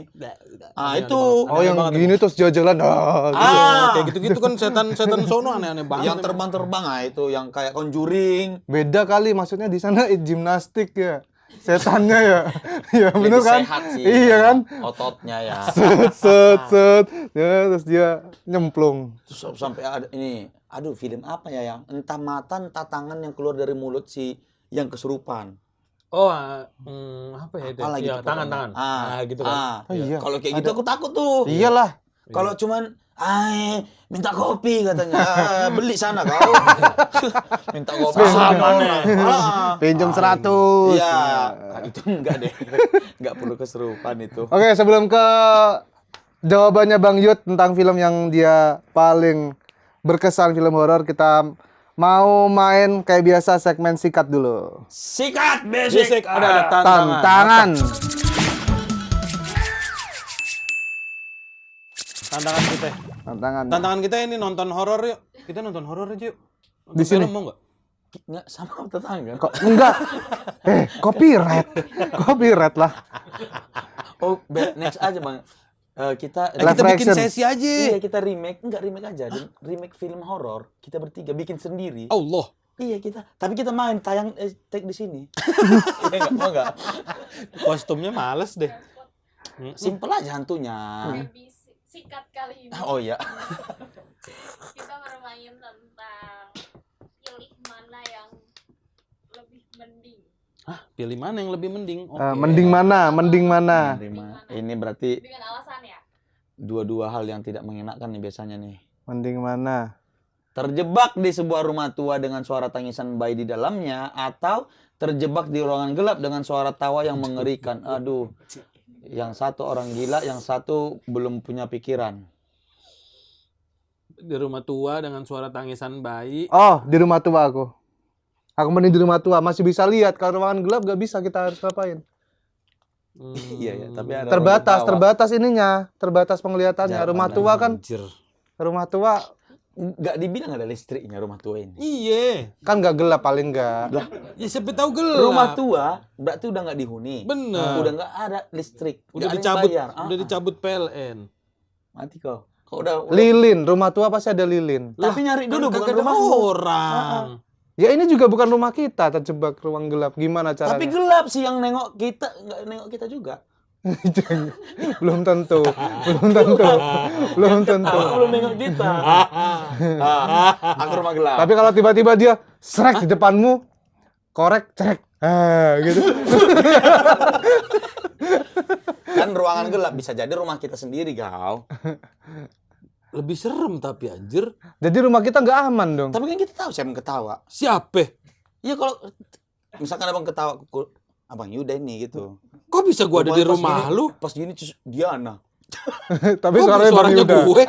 Ah, Aneh itu. banget. Oh, yang banget. gini terus jalan-jalan. Gitu. Ah, Kayak gitu-gitu kan setan sono aneh-aneh banget. yang terbang-terbang ah itu yang kayak Conjuring. Beda kali maksudnya di sana gimnastik ya. Setannya ya. Iya bener Lebih kan? sehat sih. Iya kan? Ototnya ya. Set. Ya, terus dia nyemplung. Terus sampai ada ini, aduh film apa ya yang entah mata entah tangan yang keluar dari mulut si yang kesurupan. Oh, apa ya itu? Apalagi Iya, tuh pokoknya. tangan-tangan. Ah, Nah, gitu kan. Oh, iya. Kalau kayak gitu aku takut tuh. Iyalah. Kalau cuman minta kopi katanya. Beli sana kau. Minta kopi sama orang. Pinjam 100. Iya, itu enggak deh. Enggak perlu kesurupan itu. Oke, sebelum ke jawabannya Bang Yud tentang film yang dia paling berkesan film horor, kita mau main kayak biasa segmen sikat dulu. Sikat Basic basic. ada Tantangan. Tantangan kita. Tantangan. Tantangan kita ini nonton horor yuk. Kita nonton horor aja yuk. Nonton Di sini? film mau nggak? Enggak sama tetangga. Kok enggak? Copyright. Copyright lah. Oh, next aja Bang. Kita Live Kita bikin action. sesi aja. Iya, kita remake aja. Remake film horor. Kita bertiga bikin sendiri. Allah. Iya, tapi kita main tayang take di sini. Iya, mau enggak? Kostumnya males deh. Simple aja hantunya. Sikat kali ini. Oh iya. Kita bermain tentang pilih mana yang lebih mending. Pilih mana yang lebih mending? Oke. Mending mana? Mending mana? Ini berarti Dengan alasan ya. dua-dua hal yang tidak mengenakan nih biasanya nih. Mending mana? Terjebak di sebuah rumah tua dengan suara tangisan bayi di dalamnya, atau terjebak di ruangan gelap dengan suara tawa yang mengerikan. Aduh. Yang satu orang gila, yang satu belum punya pikiran. Di rumah tua dengan suara tangisan bayi. Oh, di rumah tua aku. Aku mending di rumah tua, masih bisa lihat. Kalau ruangan gelap gak bisa, kita harus ngapain? Iya, tapi ada Terbatas, orang terbatas ininya, terbatas penglihatannya. Jangan Rumah tua kan, Anjir. rumah tua nggak dibilang ada listriknya rumah tua ini. Iya. kan gak gelap paling gak. Ya siapa tahu gelap. Rumah tua berarti udah nggak dihuni. Bener. Udah nggak ada listrik. Udah Nggak ada yang dicabut, bayar. udah dicabut PLN. Mati kau. Kau udah. Lilin, rumah tua pasti ada lilin. Tapi nyari dulu Kan bukan kagak ada rumah. orang. Ya ini juga bukan rumah kita, terjebak ruang gelap. Gimana caranya? Tapi gelap sih yang nengok kita, nggak nengok kita juga. Belum tentu. Belum tentu. Belum tentu. Aku belum nengok kita. Aku rumah gelap. Tapi kalau tiba-tiba dia srek di depanmu, korek, cek. Gitu. Kan ruangan gelap bisa jadi rumah kita sendiri, kau. Lebih serem tapi anjir. Jadi rumah kita nggak aman dong. Tapi kan kita tahu siapa yang ketawa. Siapa? Iya kalau misalkan abang ketawa, abang Yuda ini gitu. Kok bisa gua ada di Pas rumah gini- lu? Pas gini terus Diana. Tapi Kok suaranya Bang suaranya Yuda. gue?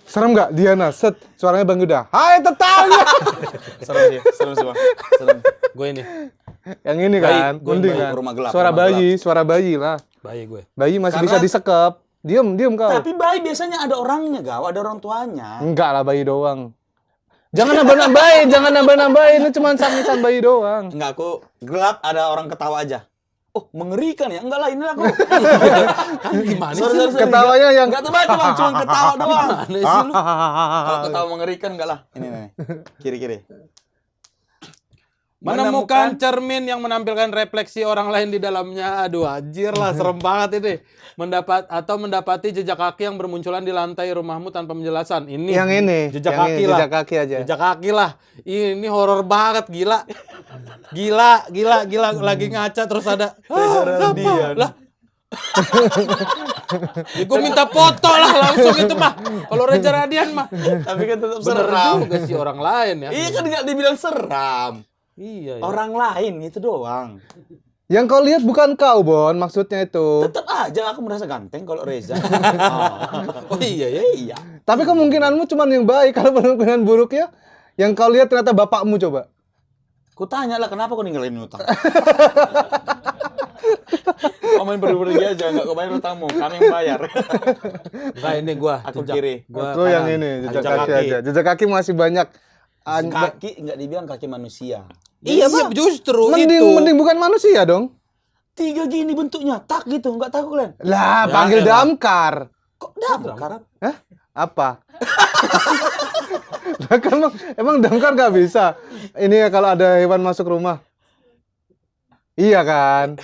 Serem nggak Diana? Set, suaranya Bang Yuda. Hai tetangga. Serem sih bang. Serem. Gue ini. Yang ini Bayi, kan, gue mending bayi, kan. rumah gelap, Suara rumah bayi lah. Bayi gue. Bayi masih Karena- bisa disekep. Diem kau. Tapi bayi biasanya ada orangnya, Gaw, ada orang tuanya. Enggak lah, bayi doang. Jangan nambah-nambahin. Ini cuma sangisan bayi doang. Enggak, aku gelap ada orang ketawa aja. Oh, mengerikan ya? Enggak lah, ini aku. Kan gimana Sorry, sih? sorry, sorry. Ketawanya yang Enggak teman, cuma ketawa doang. Gimana sih lu? Kalau ketawa mengerikan enggak lah. Ini nih. Kiri-kiri. Menemukan cermin yang menampilkan refleksi orang lain di dalamnya. Aduh, anjir lah, serem banget ini. Mendapati jejak kaki yang bermunculan di lantai rumahmu tanpa penjelasan. Ini yang ini, jejak yang kaki ini, lah. jejak kaki aja. Jejak kaki lah. Ini horor banget, gila. Gila. Lagi ngaca terus ada. Radian. Lah. Ya, gue minta foto lah langsung itu mah. Kalau Reza Radian mah. Tapi kan tetap Bener seram. juga sih orang lain ya. Iya kan enggak dibilang seram. Iya ya. Orang lain itu doang. Yang kau lihat bukan kau, Bon, maksudnya itu. Tetap aja aku merasa ganteng kalau Reza. Oh iya ya. Iya. Tapi kemungkinanmu cuma yang baik. Kalau kemungkinan buruknya, yang kau lihat ternyata bapakmu coba. Ku tanya lah kenapa kau ninggalin utang? Kau main pergi-pergi aja, enggak kau bayar utangmu, kami yang bayar. Nah ini gua. Aku jejak- kiri. Gua Aku yang kanan. ini, jejak Jejak kaki aja. Jejak kaki masih banyak. Kaki enggak dibilang kaki manusia. Iya, justru Mending itu. mending bukan manusia dong. 3 gini bentuknya, tak gitu, enggak tahu kalian. Lah, Ya, panggil elah. damkar. Kok damkar? Hah? Apa? Lah kan emang damkar nggak bisa. Ini ya kalau ada hewan masuk rumah. Iya kan?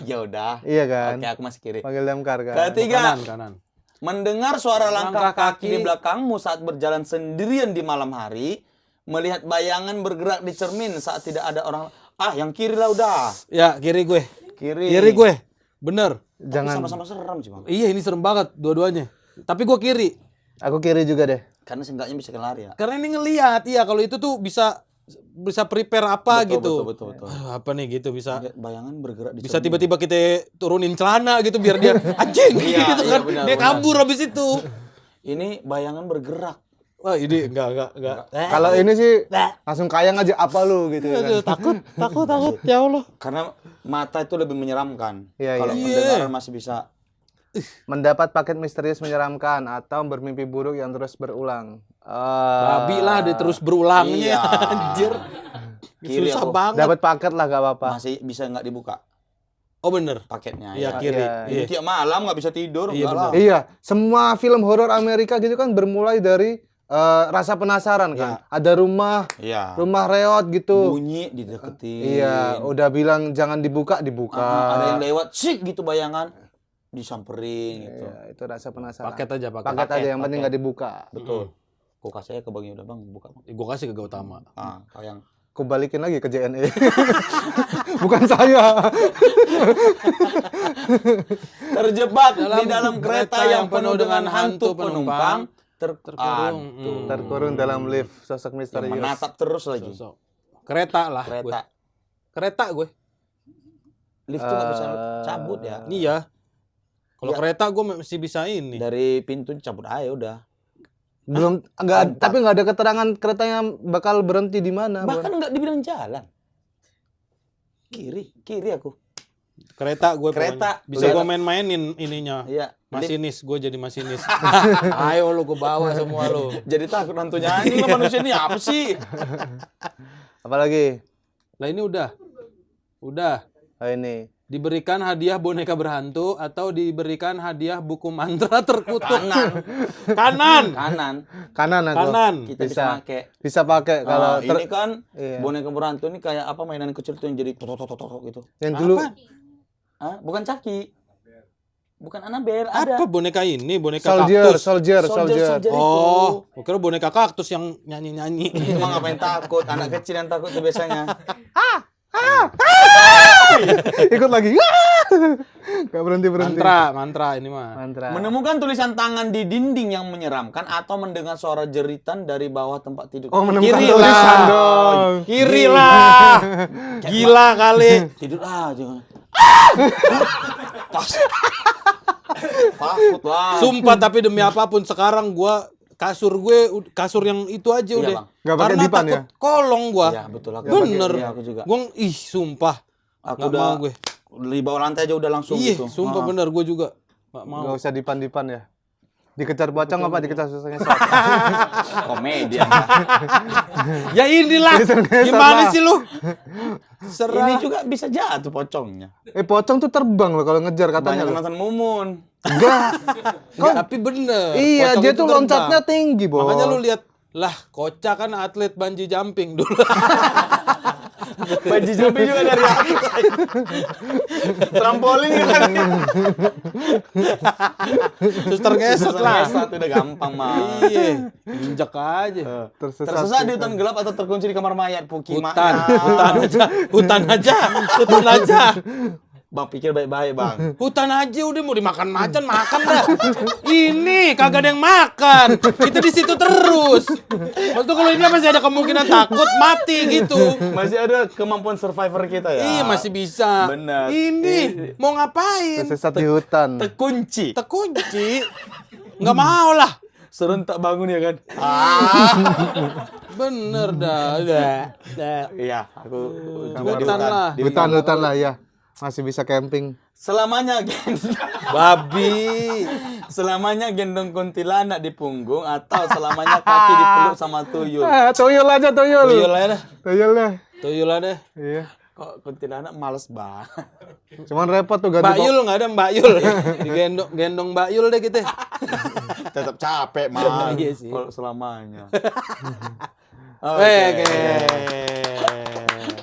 Ya udah. Iya kan? Oke, aku masih kiri. Panggil damkar kan? Ketiga, Kanan. mendengar suara langkah Langkah kaki kaki. di belakangmu saat berjalan sendirian di malam hari, melihat bayangan bergerak di cermin saat tidak ada orang. Yang kiri lah udah. Ya, kiri gue. Kiri. Kiri gue. Bener. Tapi Jangan. sama-sama seram sih, Bang. Iya, ini serem banget dua-duanya. Tapi gue kiri. Aku kiri juga deh. Karena seenggaknya bisa lari ya. Karena ini ngelihat, iya kalau itu tuh bisa prepare apa gitu. Betul. Apa nih gitu bisa Lihat bayangan bergerak di bisa cermin. tiba-tiba kita turunin celana gitu biar dia anjing Iya, gitu iya, kan. benar, Dia benar. kabur habis itu. Ini bayangan bergerak. Wah, ini enggak. Kalau ini sih langsung kayang aja apa lu gitu Aduh, kan. takut ya Allah. Karena mata itu lebih menyeramkan. Iya, Kalau iya. pendengaran masih bisa. Mendapat paket misterius menyeramkan atau bermimpi buruk yang terus berulang. Babi lah dia terus berulangnya Iya. anjir. Kiri Susah aku. banget. Dapat paket lah gak apa-apa. Masih bisa nggak dibuka Oh bener. paketnya. Iya ya. kiri. Iya. Ini Iya. tiap malam nggak bisa tidur. Iya, enggak lah. Iya, semua film horor Amerika gitu kan bermulai dari rasa penasaran kan. Ada rumah Iya. reot gitu. Bunyi dideketin. Iya, udah bilang jangan dibuka, dibuka. Ada yang lewat, sik gitu bayangan. Disamperin gitu. Iya, itu rasa penasaran. Paket aja paket. Paket aja yang penting paket. nggak dibuka. Betul. Kok kasih ke Bang Yuda, Bang, buka, Bang. Gue kasih ke Gautama. Kau yang Aku balikin lagi ke JNE. Bukan saya. terjebak di dalam kereta yang penuh dengan hantu penumpang, Terkurung. Terkurung dalam lift sosok yang misterius. menatap terus lagi. Sosok. Kereta lah gue. Kereta. Kereta gue. Lift tuh nggak bisa cabut ya. Iya. Kalau Iya. kereta gue masih bisa ini. Dari pintu cabut aja udah. Belum enggak, Empat. tapi nggak ada keterangan keretanya bakal berhenti di mana. Bon. Bahkan nggak dibilang jalan. Kiri aku. Kereta gue Kereta. pokoknya. Bisa Lihat. gue main-mainin ininya. Iya. Masinis, gue jadi masinis. Ayo lu gue bawa semua lu. Jadi takut hantunya anjing lah manusia ini apa sih? Apalagi? Lah ini udah. Udah. Oh ini. Diberikan hadiah boneka berhantu atau diberikan hadiah buku mantra terkutuk. Kanan. Kanan. Kanan. Kanan aku. Kanan. Kita bisa Bisa. pakai. Bisa pakai kalau Ini kan iya. boneka berhantu ini kayak apa mainan kecil tuh yang jadi totok gitu. Yang dulu Apa? Bukan caki. Bukan Annabelle, ada. Apa boneka ini? Boneka Soldier, kaktus. soldier. Soldier Oh, gua kira boneka kaktus yang nyanyi-nyanyi. Emang ngapain takut? Anak kecil yang takut tuh biasanya. Ikut lagi. Gak berhenti. Mantra ini mah. Mantra. Menemukan tulisan tangan di dinding yang menyeramkan atau mendengar suara jeritan dari bawah tempat tidur. Oh, menemukan Kiri tulisan lah. dong. Kiri lah. Gila kali. Tidur jangan. Pas. Takut lah. Sumpah tapi demi apapun sekarang gua kasur yang itu aja Iya, udah. Bang. Nggak pakai Karena dipan takut kolong gua. Iya, betul aku. Bener. Iya, aku juga. Gua sumpah. Aku Nggak udah mau gue. di bawah lantai aja udah langsung Iya, gitu. sumpah Ah. bener gua juga. Nggak mau. Gak usah dipan ya. Dikejar pocong apa dikejar susahnya? Komedi. Ya inilah. Geser-geser Gimana lah. sih lu? Serah. Ini juga bisa jatuh pocongnya. Pocong tuh terbang loh kalau ngejar katanya. Banyak loh. nonton Mumun. Enggak. Nggak, tapi bener. Iya, Pocong dia itu tuh terbang. loncatnya tinggi, Bo. Makanya lu lihat lah, Kocak kan atlet bungee jumping dulu. Bungee jumping juga dari atas. Trampolin kan. Suster ngesot lah. Ngesot udah gampang mah. Iya, injak aja. Tersesat di hutan gelap atau terkunci di kamar mayat Hutan aja. Bang pikir baik-baik, Bang. Hutan aja udah mau dimakan macan makan dah. Ini kagak ada yang makan. Kita di situ terus. Maksudnya kalau ini masih ada kemungkinan takut mati gitu. Masih ada kemampuan survivor kita ya. Iya masih bisa. Benar. Ini mau ngapain? Tersesat di hutan. Terkunci. Terkunci. Nggak mau lah. Serentak bangun ya kan. Bener dah. Iya, aku juga di Hutan lah. Di Hutan lah ya. Masih bisa camping. Selamanya Babi. selamanya gendong kuntilanak di punggung atau selamanya kaki dipeluk sama tuyul. Tuyul aja, tuyul. Tuyul aja dah. Tuyul deh. Tuyul aja. Iya. Kok kuntilanak males banget. Cuman repot tuh ganti Mbak Yul nggak ada Mbak Yul. Gendong Mbak Yul deh kita. Tetap capek, mah. Iya sih. Kalau selamanya.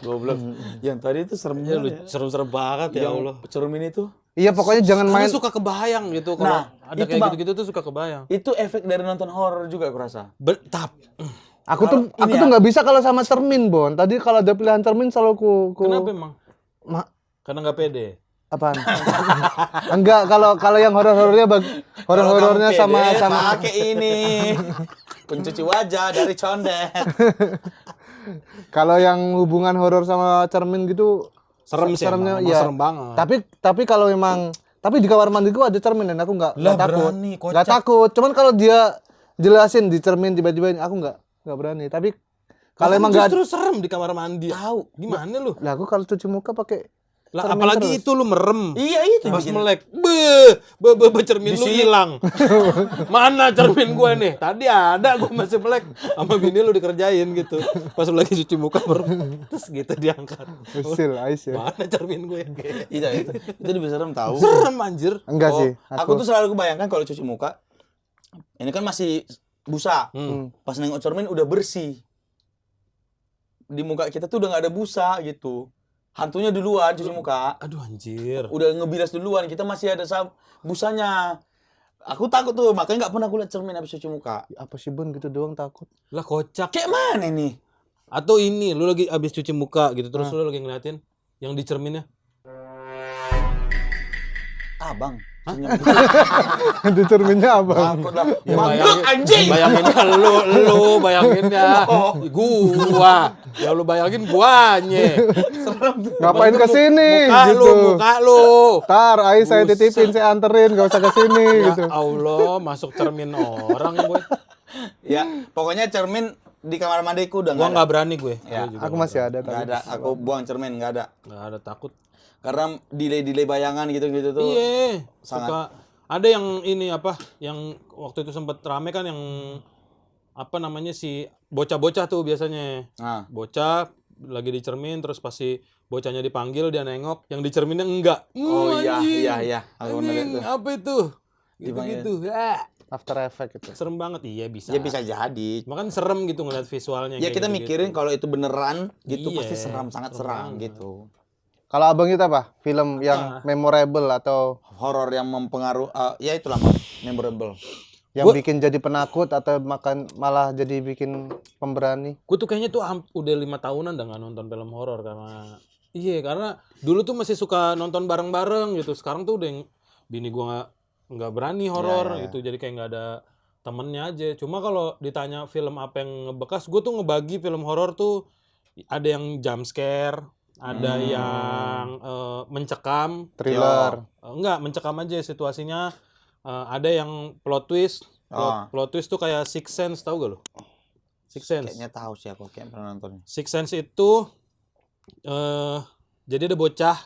Goblok. Yang tadi itu serem Ya, lu banget. serem-serem banget ya Yang Allah. cermin itu. Iya, pokoknya jangan Karena main. suka kebayang gitu kalau Nah, ada itu, kayak Bang. gitu-gitu tuh suka kebayang. Itu efek dari nonton horor juga aku rasa. Betap. Aku tuh Ini aku tuh nggak bisa kalau sama cermin, Bon. Tadi kalau ada pilihan cermin selalu ku Kenapa emang? Ma- Karena nggak pede. apaan? Enggak, kalau yang horor-horornya horor-horornya Kalau kamu sama pede, pakai ini. Pencuci wajah dari condet. kalau yang hubungan horor sama cermin gitu Serem sih seremnya emang iya. serem banget. Tapi kalau memang di kamar mandiku ada cermin dan aku nggak Lah, takut. berani, kocak. Nggak takut. Cuman kalau dia jelasin di cermin tiba-tiba ini aku nggak berani. Tapi kalau emang nggak justru serem di kamar mandi. Tahu. Gimana lu? lah aku kalau cuci muka pakai Lah cermin apalagi terus. itu lu merem. Iya itu Pas bikin. melek, cermin lu hilang. Mana cermin gua nih? Tadi ada, gua masih melek. Sama bini lu dikerjain gitu. Pas lu lagi cuci muka merem, terus gitu diangkat. Usil, ais ya. Mana cermin gue? Itu lebih serem tahu. Serem anjir. Enggak sih. Aku tuh selalu kebayangkan kalau cuci muka. Ini kan masih busa. Pas nengok cermin udah bersih. Di muka kita tuh udah nggak ada busa gitu. Hantunya duluan cuci muka. Aduh anjir. Udah ngebilas duluan, kita masih ada busanya. Aku takut tuh, makanya nggak pernah aku lihat cermin habis cuci muka. Apa sih Bun gitu doang takut. Lah kocak. Kayak mana nih? Atau ini, lu lagi abis cuci muka gitu, terus lu lagi ngeliatin yang di cerminnya. Abang. Di cerminnya apa? Takut lah. Ya, Mangkuk anjing. Bayanginnya lu bayanginnya. Gua. Ya lu bayangin guanya. Ngapain ke sini Muka lu. Tar, ayo saya titipin, saya anterin, gak usah ke sini gitu. Ya Allah, masuk cermin orang gue. Ya, pokoknya cermin di kamar mandiku udah Gua nggak ada. nggak berani gue. Ya, Gue juga Aku masih ada Nggak tadi. ada. Aku buang cermin, nggak ada. nggak ada takut. Karena delay bayangan gitu-gitu tuh. Iya, sangat. suka. Ada yang ini apa? Yang waktu itu sempat rame kan yang apa namanya si bocah-bocah tuh biasanya. Nah, Bocah lagi di cermin terus pas si bocahnya dipanggil dia nengok, yang di cerminnya enggak. oh Anjing. iya. Aku pernah lihat Anjing, tuh. apa itu? Gitu-gitu. After effect itu. Serem banget. Iya bisa. Ya bisa jadi. Makan serem gitu ngeliat visualnya. Ya kayak kita gitu-gitu. mikirin kalau itu beneran gitu Iya, pasti seram, sangat serem seram banget. gitu. Kalau abang itu apa? Film yang memorable atau Horor yang mempengaruhi, ya itulah memorable. yang Gua- bikin jadi penakut atau malah jadi bikin pemberani? Gue tuh kayaknya tuh udah 5 tahunan dah nggak nonton film horor karena dulu tuh masih suka nonton bareng-bareng gitu. Sekarang tuh udah bini gue nggak berani horor Ya. gitu, jadi kayak nggak ada temennya aja. Cuma kalau ditanya film apa yang ngebekas, gue tuh ngebagi film horor tuh ada yang jump scare, ada yang mencekam. Thriller. Enggak, mencekam aja situasinya. Ada yang plot twist. Plot twist tuh kayak Six Sense, tahu gak lo? Six Sense. Kayaknya tahu sih aku, kayak pernah nonton. Six Sense itu jadi ada bocah,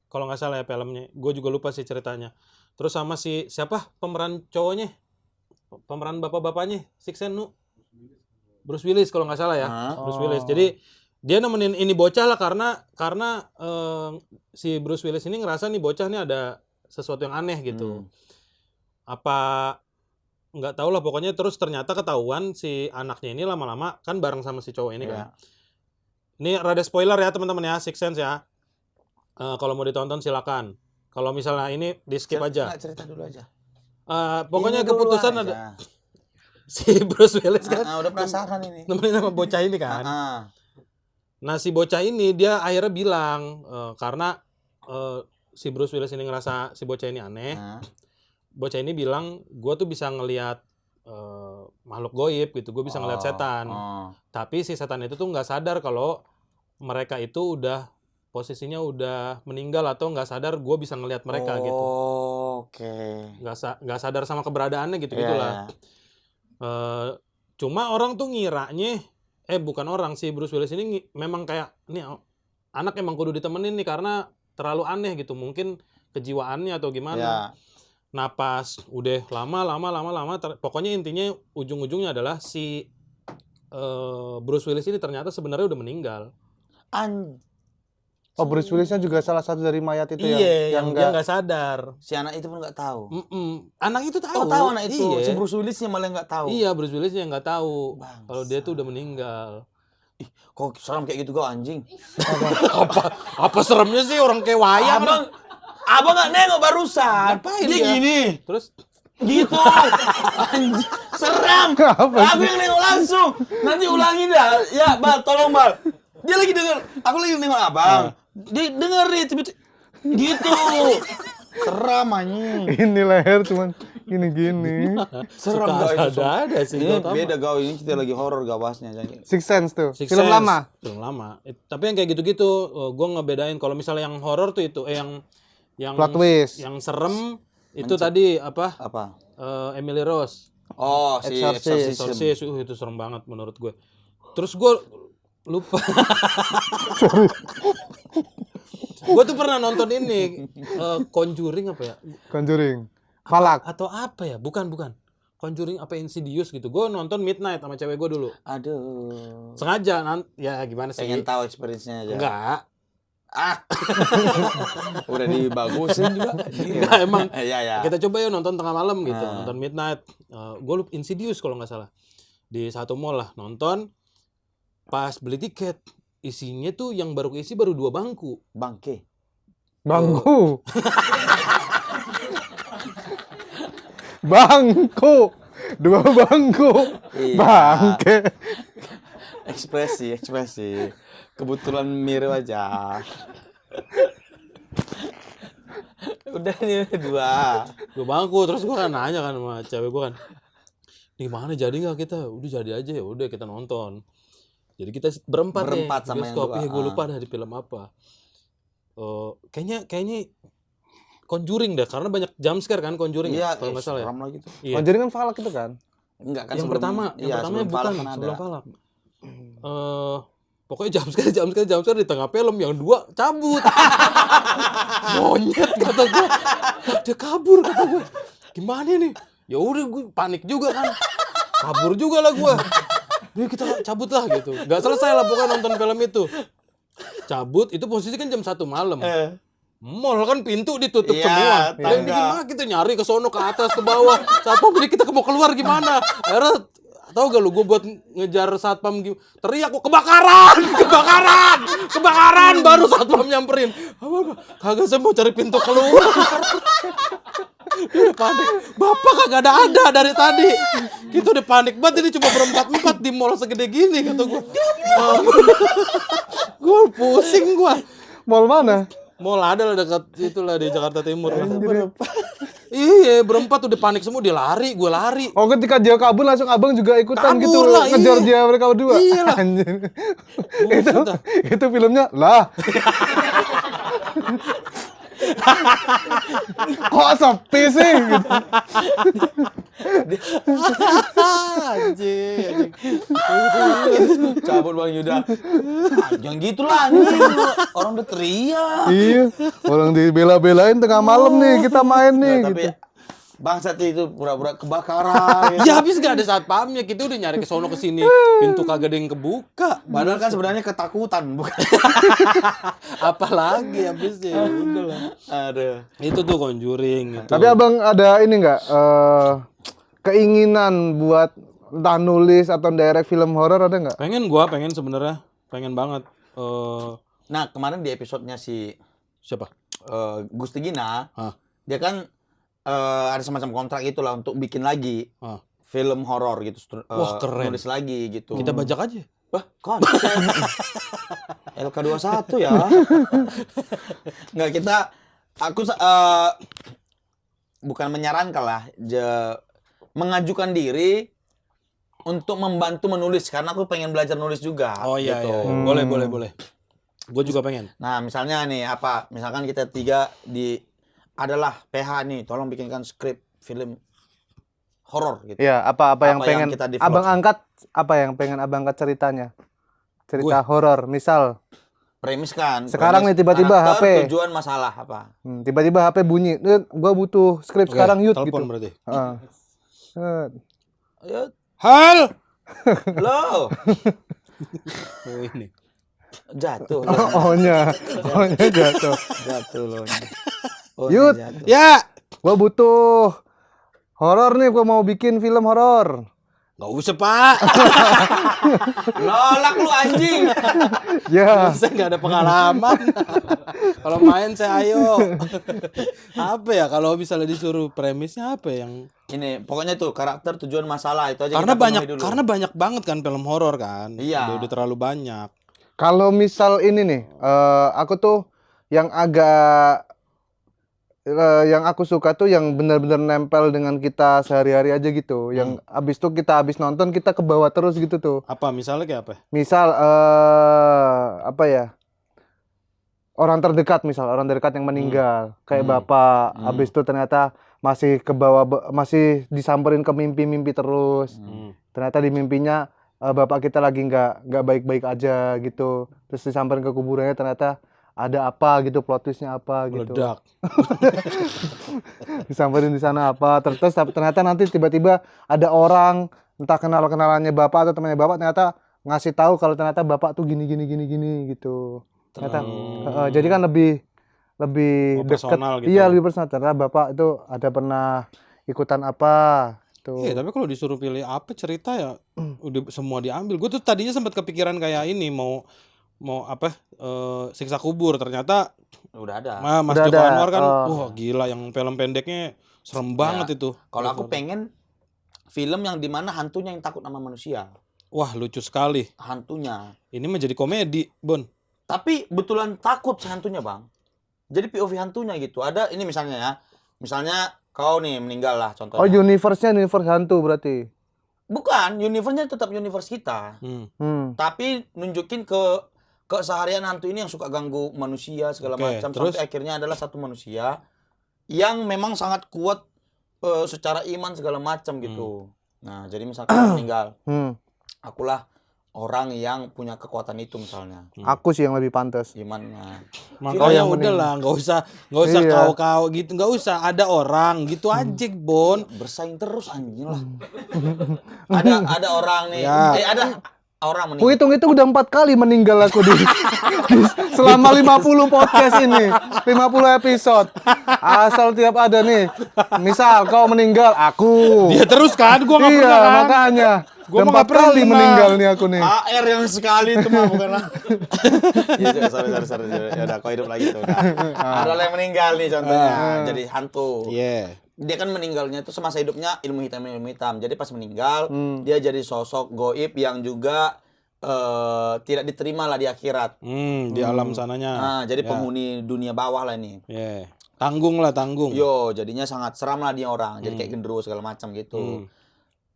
kalau nggak salah ya filmnya, gue juga lupa sih ceritanya. Terus sama si siapa pemeran cowoknya, pemeran bapak-bapaknya Six Sense Bruce Willis kalau nggak salah ya. Bruce Willis. Jadi dia nemenin ini bocah lah karena si Bruce Willis ini ngerasa nih bocah nih ada sesuatu yang aneh gitu. Apa nggak tahu lah, pokoknya terus ternyata ketahuan si anaknya ini lama-lama kan bareng sama si cowok ini kan. Ini rada spoiler ya teman-teman ya, Six Sense ya. Kalau mau ditonton silakan. Kalau misalnya ini di skip aja. Cerita dulu aja. Pokoknya Ini dulu keputusan aja. ada si Bruce Willis kan udah penasaran ini. nemenin sama bocah ini kan. Nah si bocah ini dia akhirnya bilang karena si Bruce Willis ini ngerasa si bocah ini aneh. Bocah ini bilang, gue tuh bisa ngelihat makhluk goib gitu, gue bisa ngelihat setan. Tapi si setan itu tuh nggak sadar kalau mereka itu udah posisinya udah meninggal atau nggak sadar gue bisa ngelihat mereka gitu. Oke. Nggak sadar sama keberadaannya gitu gitulah. Cuma orang tuh ngiranya, bukan orang, si Bruce Willis ini memang kayak nih anak emang kudu ditemenin nih karena terlalu aneh gitu, mungkin kejiwaannya atau gimana. Nah pas udah lama, pokoknya intinya ujung-ujungnya adalah si Bruce Willis ini ternyata sebenarnya udah meninggal. Oh, Bruce Willisnya juga salah satu dari mayat itu yang dia nggak sadar. Si anak itu pun nggak tahu. Anak itu tahu. Oh, tahu anak itu. Iya. Si Bruce Willisnya malah nggak tahu. Iya, Bruce Willisnya nggak tahu kalau dia tuh udah meninggal. Kok seram kayak gitu kau anjing? Apa seremnya sih, orang kayak wayang. Abang nggak nengok barusan. Ngapain dia dia? gini. Terus Gitu. Anjing. Seram. Aku yang nengok langsung. Nanti ulangi dah. Ya, Bal, tolong Bal. Dia lagi denger. Aku lagi nengok abang. Dia denger nih. Gitu. Seram anjing. Ini leher cuman gini-gini. Seram suka gak itu? ada sih. Ini Gautama. beda kau, ini kita lagi horor gak bahasnya. Six Sense tuh. Six Film Sense. lama. Film lama. Tapi yang kayak gitu-gitu, gue ngebedain. Kalau misalnya yang horor tuh itu, yang Plot twist. yang serem itu tadi apa? Apa? Emily Rose. Oh, si Exorcist. Exorcist, itu serem banget menurut gue. Terus gue lupa. Gue tuh pernah nonton ini Conjuring apa ya? Conjuring. Falak. Atau apa ya? Bukan. Conjuring apa Insidious gitu. Gue nonton Midnight sama cewek gue dulu. Aduh. Sengaja ya gimana sih? Pengen tahu experience-nya aja. Enggak. Udah dibagusin juga. Enggak emang. Iya. Kita coba yuk nonton tengah malam gitu. Nonton Midnight. Gue lupa Insidious kalau nggak salah. Di satu mall lah nonton. Pas beli tiket, isinya tuh yang baru keisi baru 2 bangku. Bangke. Bangku. Bangku. 2 bangku. Iya. Bangke. Ekspresi. Kebetulan mirip aja. Udah nih 2. 2 bangku, terus gue kan nanya kan sama cewek gue kan, di mana jadi nggak kita? Udah jadi aja ya, udah kita nonton. Jadi kita berempat sama yang bioskop. 2. Iya, gue lupa dah di film apa. Kayaknya Conjuring deh, karena banyak jump scare kan Conjuring. Iya, kalau nggak salah ya. seram lah gitu. Iya. Conjuring kan Falak itu kan? Enggak kan Yang sebelum, pertama sebelum bukan Falak kan ada. sebelum Falak. Pokoknya jump scare di tengah film, yang 2 cabut. Monyet kata gue. Dia kabur kata gue. Gimana nih? Ya udah gue panik juga kan. Kabur juga lah gue. Nih kita cabut lah gitu. Gak selesai lah pokoknya nonton film itu. Cabut itu posisi kan jam 1 malam. Mall kan pintu ditutup Iya, semua. tangga. Dan gimana kita nyari ke sono, ke atas, ke bawah. Satpam, jadi kita mau keluar gimana? Akhirnya Tahu gak lu, gue buat ngejar satpam teriak gue kebakaran, kebakaran, kebakaran, baru satpam nyamperin. Apa? Kagak, saya mau cari pintu keluar. Dia udah panik. Bapak kagak ada dari tadi. Kita udah panik banget, ini cuma berempat-empat di mall segede gini kata gue. Gue pusing gue. Mall mana? Mall ada lah dekat itulah di Jakarta Timur. Iya, berempat udah panik semua, dia lari, gue lari. Oh, ketika dia kabur langsung abang juga ikutan Kabur gitu lah, ngejar iya. dia mereka berdua. Iya lah. Anjir. Buset dah. Itu filmnya lah. Kok sepi sih gitu. Anjing. Cabut Bang Yuda. Jangan gitulah anjing. Orang udah teriak. Iya. Orang dibela-belain tengah malam nih, kita main nih Nah, tapi gitu. bangsat itu pura-pura kebakaran. Ya habis gak ada satpamnya, kita udah nyari ke sono ke sini, pintu kagak ada yang kebuka. Padahal kan sebenarnya ketakutan, bukan? Apalagi habisnya, udah lah. Aduh. Itu tuh Conjuring itu. Tapi abang ada ini nggak keinginan buat entah nulis atau direct film horor ada nggak? pengen sebenarnya, pengen banget. Nah, kemarin di episodenya si Siapa? Gusti Gina, Hah? dia kan ada semacam kontrak itulah untuk bikin lagi Hah. film horor gitu. Wah, keren. Nulis lagi gitu. Kita bajak aja. Wah, kan. LK21 ya. Nggak, aku bukan menyarankan lah, mengajukan diri untuk membantu menulis karena aku pengen belajar nulis juga. Oh iya, gitu. iya. Boleh. Gue juga pengen. Nah, misalnya nih misalkan kita adalah PH nih, tolong bikinkan skrip film horor gitu. Iya, apa yang Apa pengen yang kita develop? abang angkat, apa yang pengen abang angkat ceritanya? Cerita horor, misal Premis kan. Sekarang premis nih tiba-tiba karakter, HP. tujuan masalah apa? Tiba-tiba HP bunyi, gua butuh skrip Oke, sekarang yut telepon gitu. berarti. Set. Ayo, Hal. lo Oh, ini. jatuh. Ohnya jatuh. Jatuh lo. Yud. Jatuh. Ya. Gua butuh horor nih, gua mau bikin film horor. Gak usah, Pak. Nolak lu anjing. Ya. Saya nggak ada pengalaman. Kalau main saya ayo. Apa ya kalau misalnya disuruh premisnya apa yang? Ini pokoknya tuh karakter, tujuan, masalah itu aja. Karena kita penuhi banyak dulu. banyak banget kan film horor kan. Iya. Udah terlalu banyak. Kalau misal ini nih, aku tuh yang agak yang aku suka tuh yang benar-benar nempel dengan kita sehari-hari aja gitu. Yang abis itu kita habis nonton kita ke bawah terus gitu tuh. Apa misalnya kayak apa? Misal apa ya? Orang terdekat yang meninggal, kayak bapak. Habis itu ternyata masih ke bawah, masih disamperin ke mimpi-mimpi terus. Ternyata di mimpinya bapak kita lagi nggak baik-baik aja gitu. Terus disamperin ke kuburannya ternyata ada apa gitu, plot twistnya apa gitu. Meledak. Disamperin di sana apa, terus ternyata nanti tiba-tiba ada orang entah kenalannya bapak atau temannya bapak ternyata ngasih tahu kalau ternyata bapak tuh gini gitu. Ternyata jadi kan lebih dekat. Personal gitu. Iya, lebih personal. Ternyata bapak itu ada pernah ikutan apa tuh. Iya, tapi kalau disuruh pilih apa cerita ya udah semua diambil. Gue tuh tadinya sempat kepikiran kayak ini mau apa siksa kubur, ternyata Udah ada. Mas Udah Joko ada. Anwar kan wah gila, yang film pendeknya serem banget itu. Kalau aku pengen film yang dimana hantunya yang takut sama manusia. Wah, lucu sekali. Hantunya. Ini menjadi komedi, Bon. Tapi betulan takut si hantunya, Bang. Jadi POV hantunya gitu. Ada ini misalnya ya. Misalnya kau nih meninggal lah contohnya. Oh, universe-nya universe hantu berarti. Bukan, universe-nya tetap universe kita. Tapi nunjukin ke keseharian hantu ini yang suka ganggu manusia segala Oke, macam terus? sampai akhirnya adalah satu manusia yang memang sangat kuat secara iman segala macam gitu. Nah, jadi misalkan meninggal, akulah orang yang punya kekuatan itu misalnya, Aku sih yang lebih pantas. imannya. Makanya yang udah lah, nggak usah Iya. kau gitu, nggak usah ada orang gitu aja, Bon. Bersaing terus anjing lah. ada orang nih, Ya. ada orang Ku meninggal. hitung itu udah 4 kali meninggal aku selama 50 podcast ini, 50 episode. Asal tiap ada nih, misal kau meninggal, aku. Dia terus kan, gua nggak Iya, pernah kan. makanya Gua Dan mah 4 nggak kali pernah. meninggal nih aku nih. AR yang sekali itu mah bukan lah. Ya, sorry. Ya udah, kau hidup lagi tuh. Udah. Ada yang meninggal nih contohnya, jadi hantu. Iya. Dia kan meninggalnya itu semasa hidupnya ilmu hitam. Jadi pas meninggal, Hmm. dia jadi sosok goib yang juga tidak diterima lah di akhirat. Di alam sananya. Nah, jadi Ya. penghuni dunia bawah lah ini. Iya. Tanggung. Yo, jadinya sangat seram lah dia orang. Jadi kayak genderuwo segala macam gitu.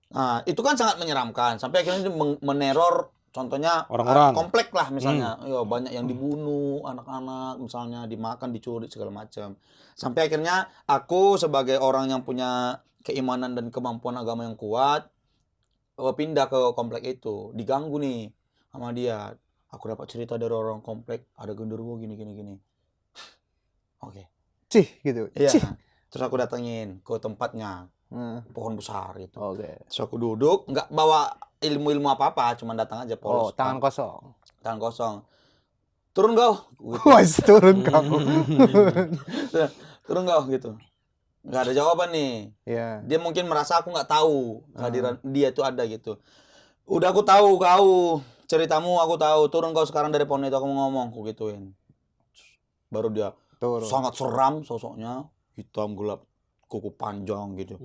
Nah, itu kan sangat menyeramkan. Sampai akhirnya dia meneror contohnya Orang-orang. komplek lah misalnya. Yo, banyak yang dibunuh, anak-anak misalnya dimakan, dicuri segala macam. Sampai akhirnya aku sebagai orang yang punya keimanan dan kemampuan agama yang kuat pindah ke komplek itu. Diganggu nih sama dia. Aku dapat cerita dari orang komplek ada genderuwo gini. Oke. Cih gitu. Iya. Cih. Terus aku datengin ke tempatnya, Hmm. pohon besar gitu. Oke. Terus aku duduk, nggak bawa ilmu-ilmu apa-apa, cuma datang aja Oh, polos. tangan kosong. Tangan kosong. Turun kau. Gitu. Wes turun kamu. Turun kau gitu. Nggak ada jawaban nih. Iya. Dia mungkin merasa aku nggak tahu kehadiran dia itu ada gitu. Udah aku tahu kau, ceritamu aku tahu. Turun kau sekarang dari pohon itu, aku mau ngomong, aku gituin. Baru dia Turun. sangat seram sosoknya, hitam gelap, kuku panjang gitu.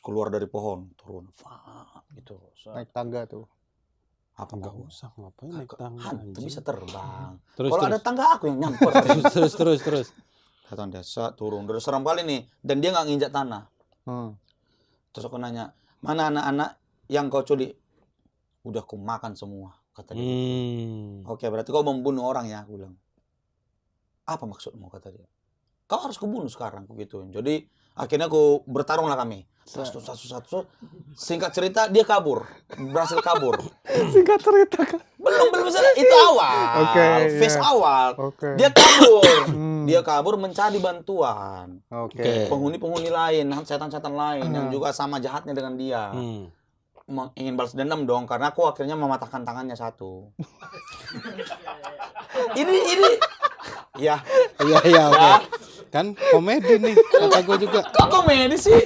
Keluar dari pohon, turun, gitu. Naik tangga tuh. Apa Enggak kau? usah ngapain naik tangga Hantu anjing. bisa terbang. Terus, Kalau ada terus. tangga aku yang nyamper. terus. Datang desa, turun. Udah seram kali nih. Dan dia nggak nginjak tanah. Hmm. Terus aku nanya, mana anak-anak yang kau culik? Udah aku makan semua, kata dia. Oke, berarti kau membunuh orang ya, aku bilang. Apa maksudmu, kata dia. Kau harus kubunuh sekarang, aku gituin. Jadi akhirnya aku bertarung lah kami. Satu. Singkat cerita dia kabur, berhasil kabur. Singkat cerita kan. Belum selesai. Itu awal. Oke, Phase iya. awal. Oke. Dia kabur. Hmm. Dia kabur mencari bantuan. Oke. Penghuni-penghuni lain, setan-setan lain yang juga sama jahatnya dengan dia. Ingin balas dendam dong, karena aku akhirnya mematahkan tangannya satu. ini ya. Iya, oke. Kan komedi nih, kata gue juga. Kok komedi sih?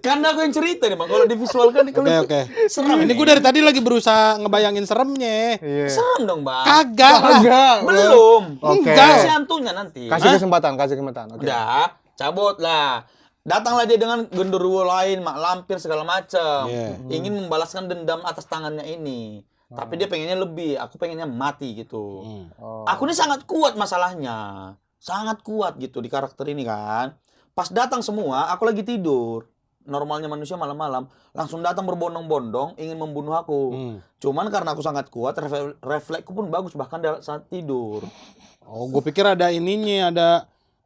Karena aku yang cerita nih, Bang. Kalau divisualkan kalau Oke. serem. Ini gue dari tadi lagi berusaha ngebayangin seremnya. Iya. serem dong, Bang. Kagak lah. Enggak. Belum. Oke. Kasih hantunya nanti. Kasih kesempatan. Oke. Udah, cabut lah. Datanglah dia dengan genderuwo lain, mak lampir segala macam. Iya. Ingin membalaskan dendam atas tangannya ini. Tapi dia pengennya lebih, aku pengennya mati gitu. Oh. Aku ini sangat kuat masalahnya. Sangat kuat gitu di karakter ini kan. Pas datang semua, aku lagi tidur. Normalnya manusia malam-malam langsung datang berbondong-bondong ingin membunuh aku. Cuman karena aku sangat kuat, refleksku pun bagus bahkan saat tidur. Oh, gue pikir ada ininya, ada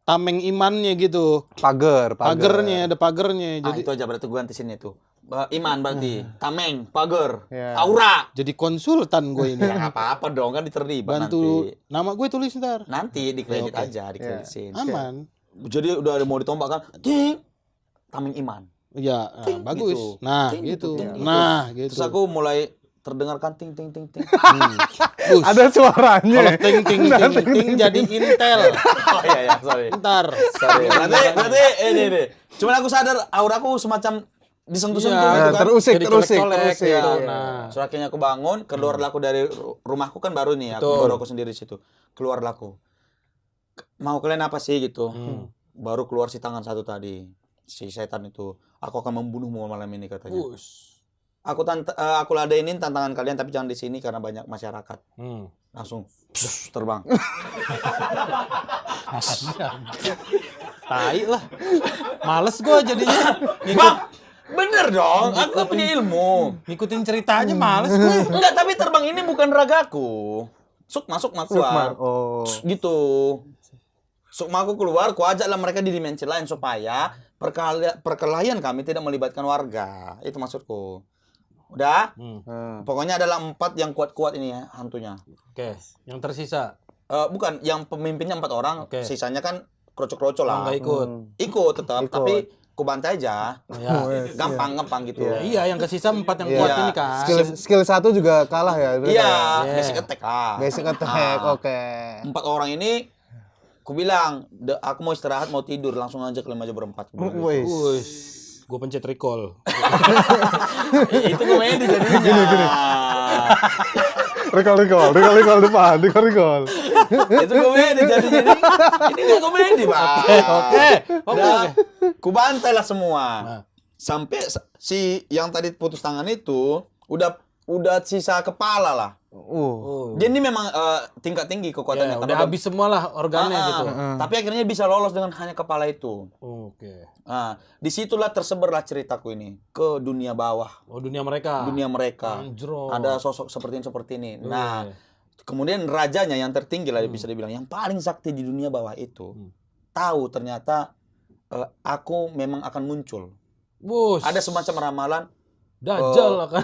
tameng imannya gitu. Pagar. Pagernya, ada pagernya. Ah, Jadi itu aja berarti gue ganti sini tuh. Iman berarti, tameng, pagar, Iya. aura. jadi konsultan gue ini. Ya nggak apa-apa dong, kan diterlibat Bantu nanti. nama gue tulis ntar. Nanti dikredit Oke. aja, dikreditsin. Aman. Jadi udah ada mau ditombak kan, ting, tameng iman. Ya, nah, Ting, bagus. gitu. Nah, Ting, gitu. ting, gitu. Nah, gitu. Terus aku mulai terdengarkan ting ting ting ting. Bus. Ada suaranya. Kalau ting ting ting ting jadi intel. Oh iya sorry. Ntar. Sorry. Berarti ini. Cuman aku sadar auraku semacam disentuh-sentuh Iya, gitu kan. terusik. Jadi kolek-kolek, terusik. ya. Iya. Nah. Terus akhirnya aku bangun, keluarlah aku dari rumahku kan baru nih, aku Betul. baru aku sendiri situ. Keluarlah aku. Mau kalian apa sih gitu? Baru keluar si tangan satu tadi, si setan itu. Aku akan membunuhmu malam ini katanya. Bus. Aku ladenin tantangan kalian tapi jangan di sini karena banyak masyarakat. Langsung terbang. Tai lah. Males gue jadinya. Bang, bener dong. Aku kan punya ilmu. Ngikutin cerita aja males gue. Enggak, tapi terbang ini bukan ragaku. Sukma keluar. Oh. Gitu. Sukmaku keluar, ku ajaklah mereka di dimensi lain supaya perkelahian kami tidak melibatkan warga. Itu maksudku. Udah? Pokoknya adalah 4 yang kuat-kuat ini ya, hantunya. Oke, yang tersisa. Bukan, yang pemimpinnya 4 orang, Oke. sisanya kan kroco-kroco lah. Nggak ikut. Ikut tetap, Ikut. tapi ku bantai aja. Ya. Gampang gitu. Iya, yang kesisa 4 yang Iya. kuat ini kan. Skill 1 juga kalah ya. berarti Iya, ya? basic attack lah. Basic attack. Oke. 4 orang ini, ku bilang, aku mau istirahat, mau tidur, langsung aja kalian aja berempat. Ku bilang gitu. Wih. Bus. Gue pencet recall. Itu komedi jadinya. Recall depan, recall. Itu komedi jadinya. Ini nggak komedi, Pak. Oke. Ku bantai lah semua. Nah. Sampai si yang tadi putus tangan itu udah sisa kepala lah. Oh. Dia ini memang tingkat tinggi kekuatannya. Ya, udah habis semua lah organnya gitu. Tapi akhirnya bisa lolos dengan hanya kepala itu. Oke. Nah, disitulah tersebarlah ceritaku ini ke dunia bawah. Oh, dunia mereka. Dunia mereka. Anjro. Ada sosok seperti ini. Nah, kemudian rajanya yang tertinggi lah bisa dibilang, yang paling sakti di dunia bawah itu, tahu ternyata aku memang akan muncul. Bus. Ada semacam ramalan. Dajjal akan.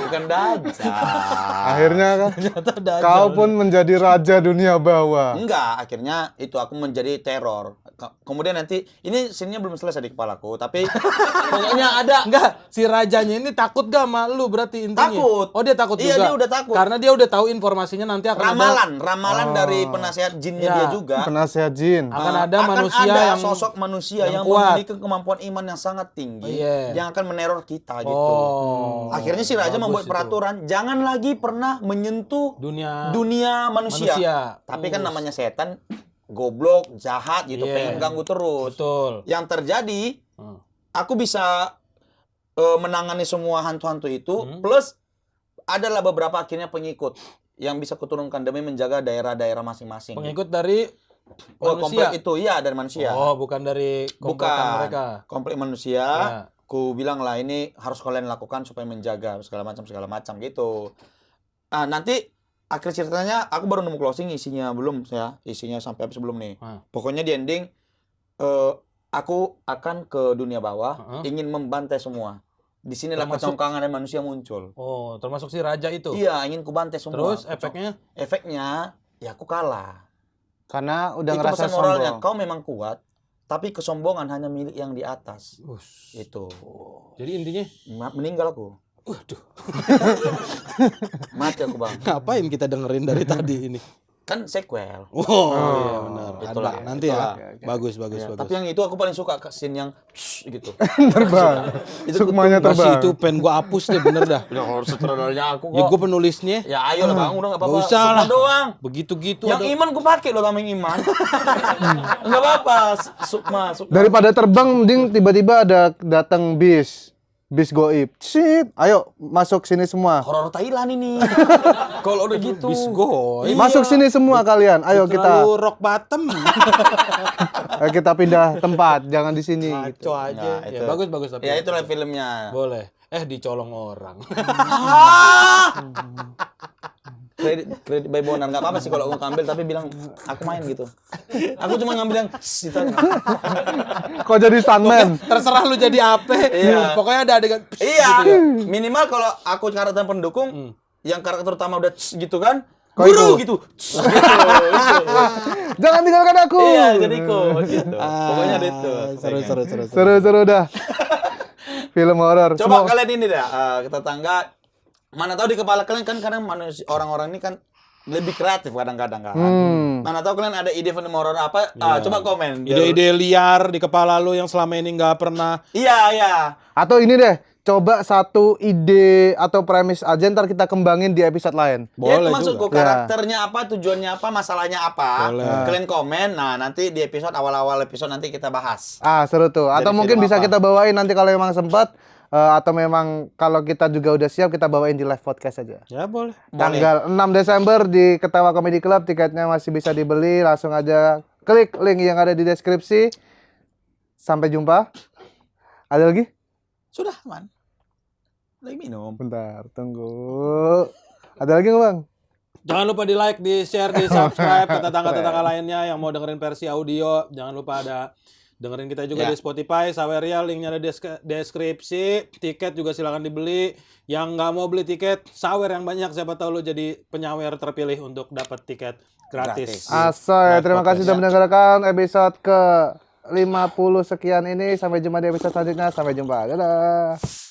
Bukan Dajjal. Akhirnya kan Ternyata Dajjal. kau pun menjadi raja dunia bawah. Enggak, akhirnya itu aku menjadi teror. Kemudian nanti, ini scene-nya belum selesai di kepalaku, tapi pokoknya ada. Enggak, si rajanya ini takut gak sama lu berarti intinya? Takut. Oh, dia takut Iya, juga? dia udah takut. Karena dia udah tahu informasinya nanti akan Ramalan dari penasehat jinnya Ya. dia juga. Penasehat jin. akan ada Akan manusia ada yang sosok manusia yang kuat. memiliki kemampuan iman yang sangat tinggi, Iya. yang akan meneror kita gitu. Oh. Akhirnya si raja Bagus membuat itu. peraturan, jangan lagi pernah menyentuh dunia manusia. Tapi kan namanya setan, goblok, jahat gitu, Iya. pengen ganggu terus. Betul. Yang terjadi, aku bisa menangani semua hantu-hantu itu, plus adalah beberapa akhirnya pengikut yang bisa kuturunkan demi menjaga daerah-daerah masing-masing. Pengikut dari Oh, manusia. komplek itu, iya, dari manusia. Oh, bukan dari komplekan Bukan. mereka. Komplek manusia. Ya. Ku bilang lah, ini harus kalian lakukan supaya menjaga segala macam gitu. Ah, nanti akhir ceritanya aku baru nemu closing, isinya belum ya, isinya sampai habis belum nih. Pokoknya di ending aku akan ke dunia bawah, ingin membantai semua. Di sinilah kecongkangan dan manusia muncul. Oh, termasuk si raja itu. Iya, ingin ku bantai semua. Terus efeknya? Efeknya ya aku kalah. Karena udah Itu ngerasa pesan moralnya, sombong. kau memang kuat, tapi kesombongan hanya milik yang di atas. Itu. Jadi intinya Meninggal aku. Waduh. Mati aku, Bang. Ngapain kita dengerin dari tadi ini? Kan sequel. Oh, iya benar. Itulah. Ada nanti Itulah. ya. Bagus. Tapi yang itu aku paling suka scene yang gitu. Terbang. Sukmanya Masih terbang. itu pengen gua hapus deh, bener dah. Ya harus sutradaranya aku Ya kok. gua penulisnya. Ya ayo lah, Bang, udah enggak apa-apa. Nggak usah Sukma lah. doang. Begitu-gitu Yang ada. Iman gue pakai loh, tameng Iman. Enggak apa-apa, Sukma. Daripada terbang mending tiba-tiba ada datang bis goib. Sit, ayo masuk sini semua. Horor Thailand ini. Kalau udah gitu. Bisgo. Iya. Masuk sini semua kalian. Ayo kita Terlalu rock bottom. pindah tempat, jangan di sini. Ngaco aja. Nah, Ya, itu. bagus tapi. Ya itulah filmnya. Boleh. Dicolong orang. Kredit by Bonar, nggak apa-apa sih kalau aku ngambil, tapi bilang aku main gitu. Aku cuma ngambil yang gitu aja. Kok jadi stuntman? Terserah lu jadi apa. Iya. Pokoknya ada adegan. Iya, minimal kalau aku karakter pendukung, yang karakter utama udah gitu kan, Kau guru ikut. gitu. Jangan tinggalkan aku. Iya, jadi ikut gitu. Pokoknya itu. Seru dah. Film horor. Coba kalian ini dah, kita tangga. Mana tahu di kepala kalian kan kadang manusia, orang-orang ini kan lebih kreatif kadang-kadang kan. Mana tahu kalian ada ide film horor apa? Coba komen. Ide-ide liar di kepala lu yang selama ini nggak pernah. Iya. Atau ini deh, coba satu ide atau premis aja ntar kita kembangin di episode lain. Ya Boleh itu maksudku, juga. karakternya apa, tujuannya apa, masalahnya apa. Boleh. Kalian komen, nah nanti di episode awal-awal episode nanti kita bahas. Seru tuh. Atau Dari mungkin film bisa apa? kita bawain nanti kalau emang sempat. Atau memang kalau kita juga udah siap kita bawain di live podcast aja. Ya boleh. Tanggal 6 Desember di Ketawa Comedy Club, tiketnya masih bisa dibeli, langsung aja klik link yang ada di deskripsi. Sampai jumpa. Ada lagi? Sudah, man. Lagi minum. Bentar, tunggu. Ada lagi nggak, Bang? Jangan lupa di like, di share, di subscribe ke tetangga-tetangga lainnya yang mau dengerin versi audio. Jangan lupa dengerin kita juga Ya. di Spotify, Saweria, linknya ada di deskripsi. Tiket juga silakan dibeli. Yang nggak mau beli tiket, sawer yang banyak. Siapa tahu lu jadi penyawer terpilih untuk dapat tiket gratis. Asoy, terima kasih sudah mendengarkan episode ke 50 sekian ini. Sampai jumpa di episode selanjutnya. Sampai jumpa. Dadah.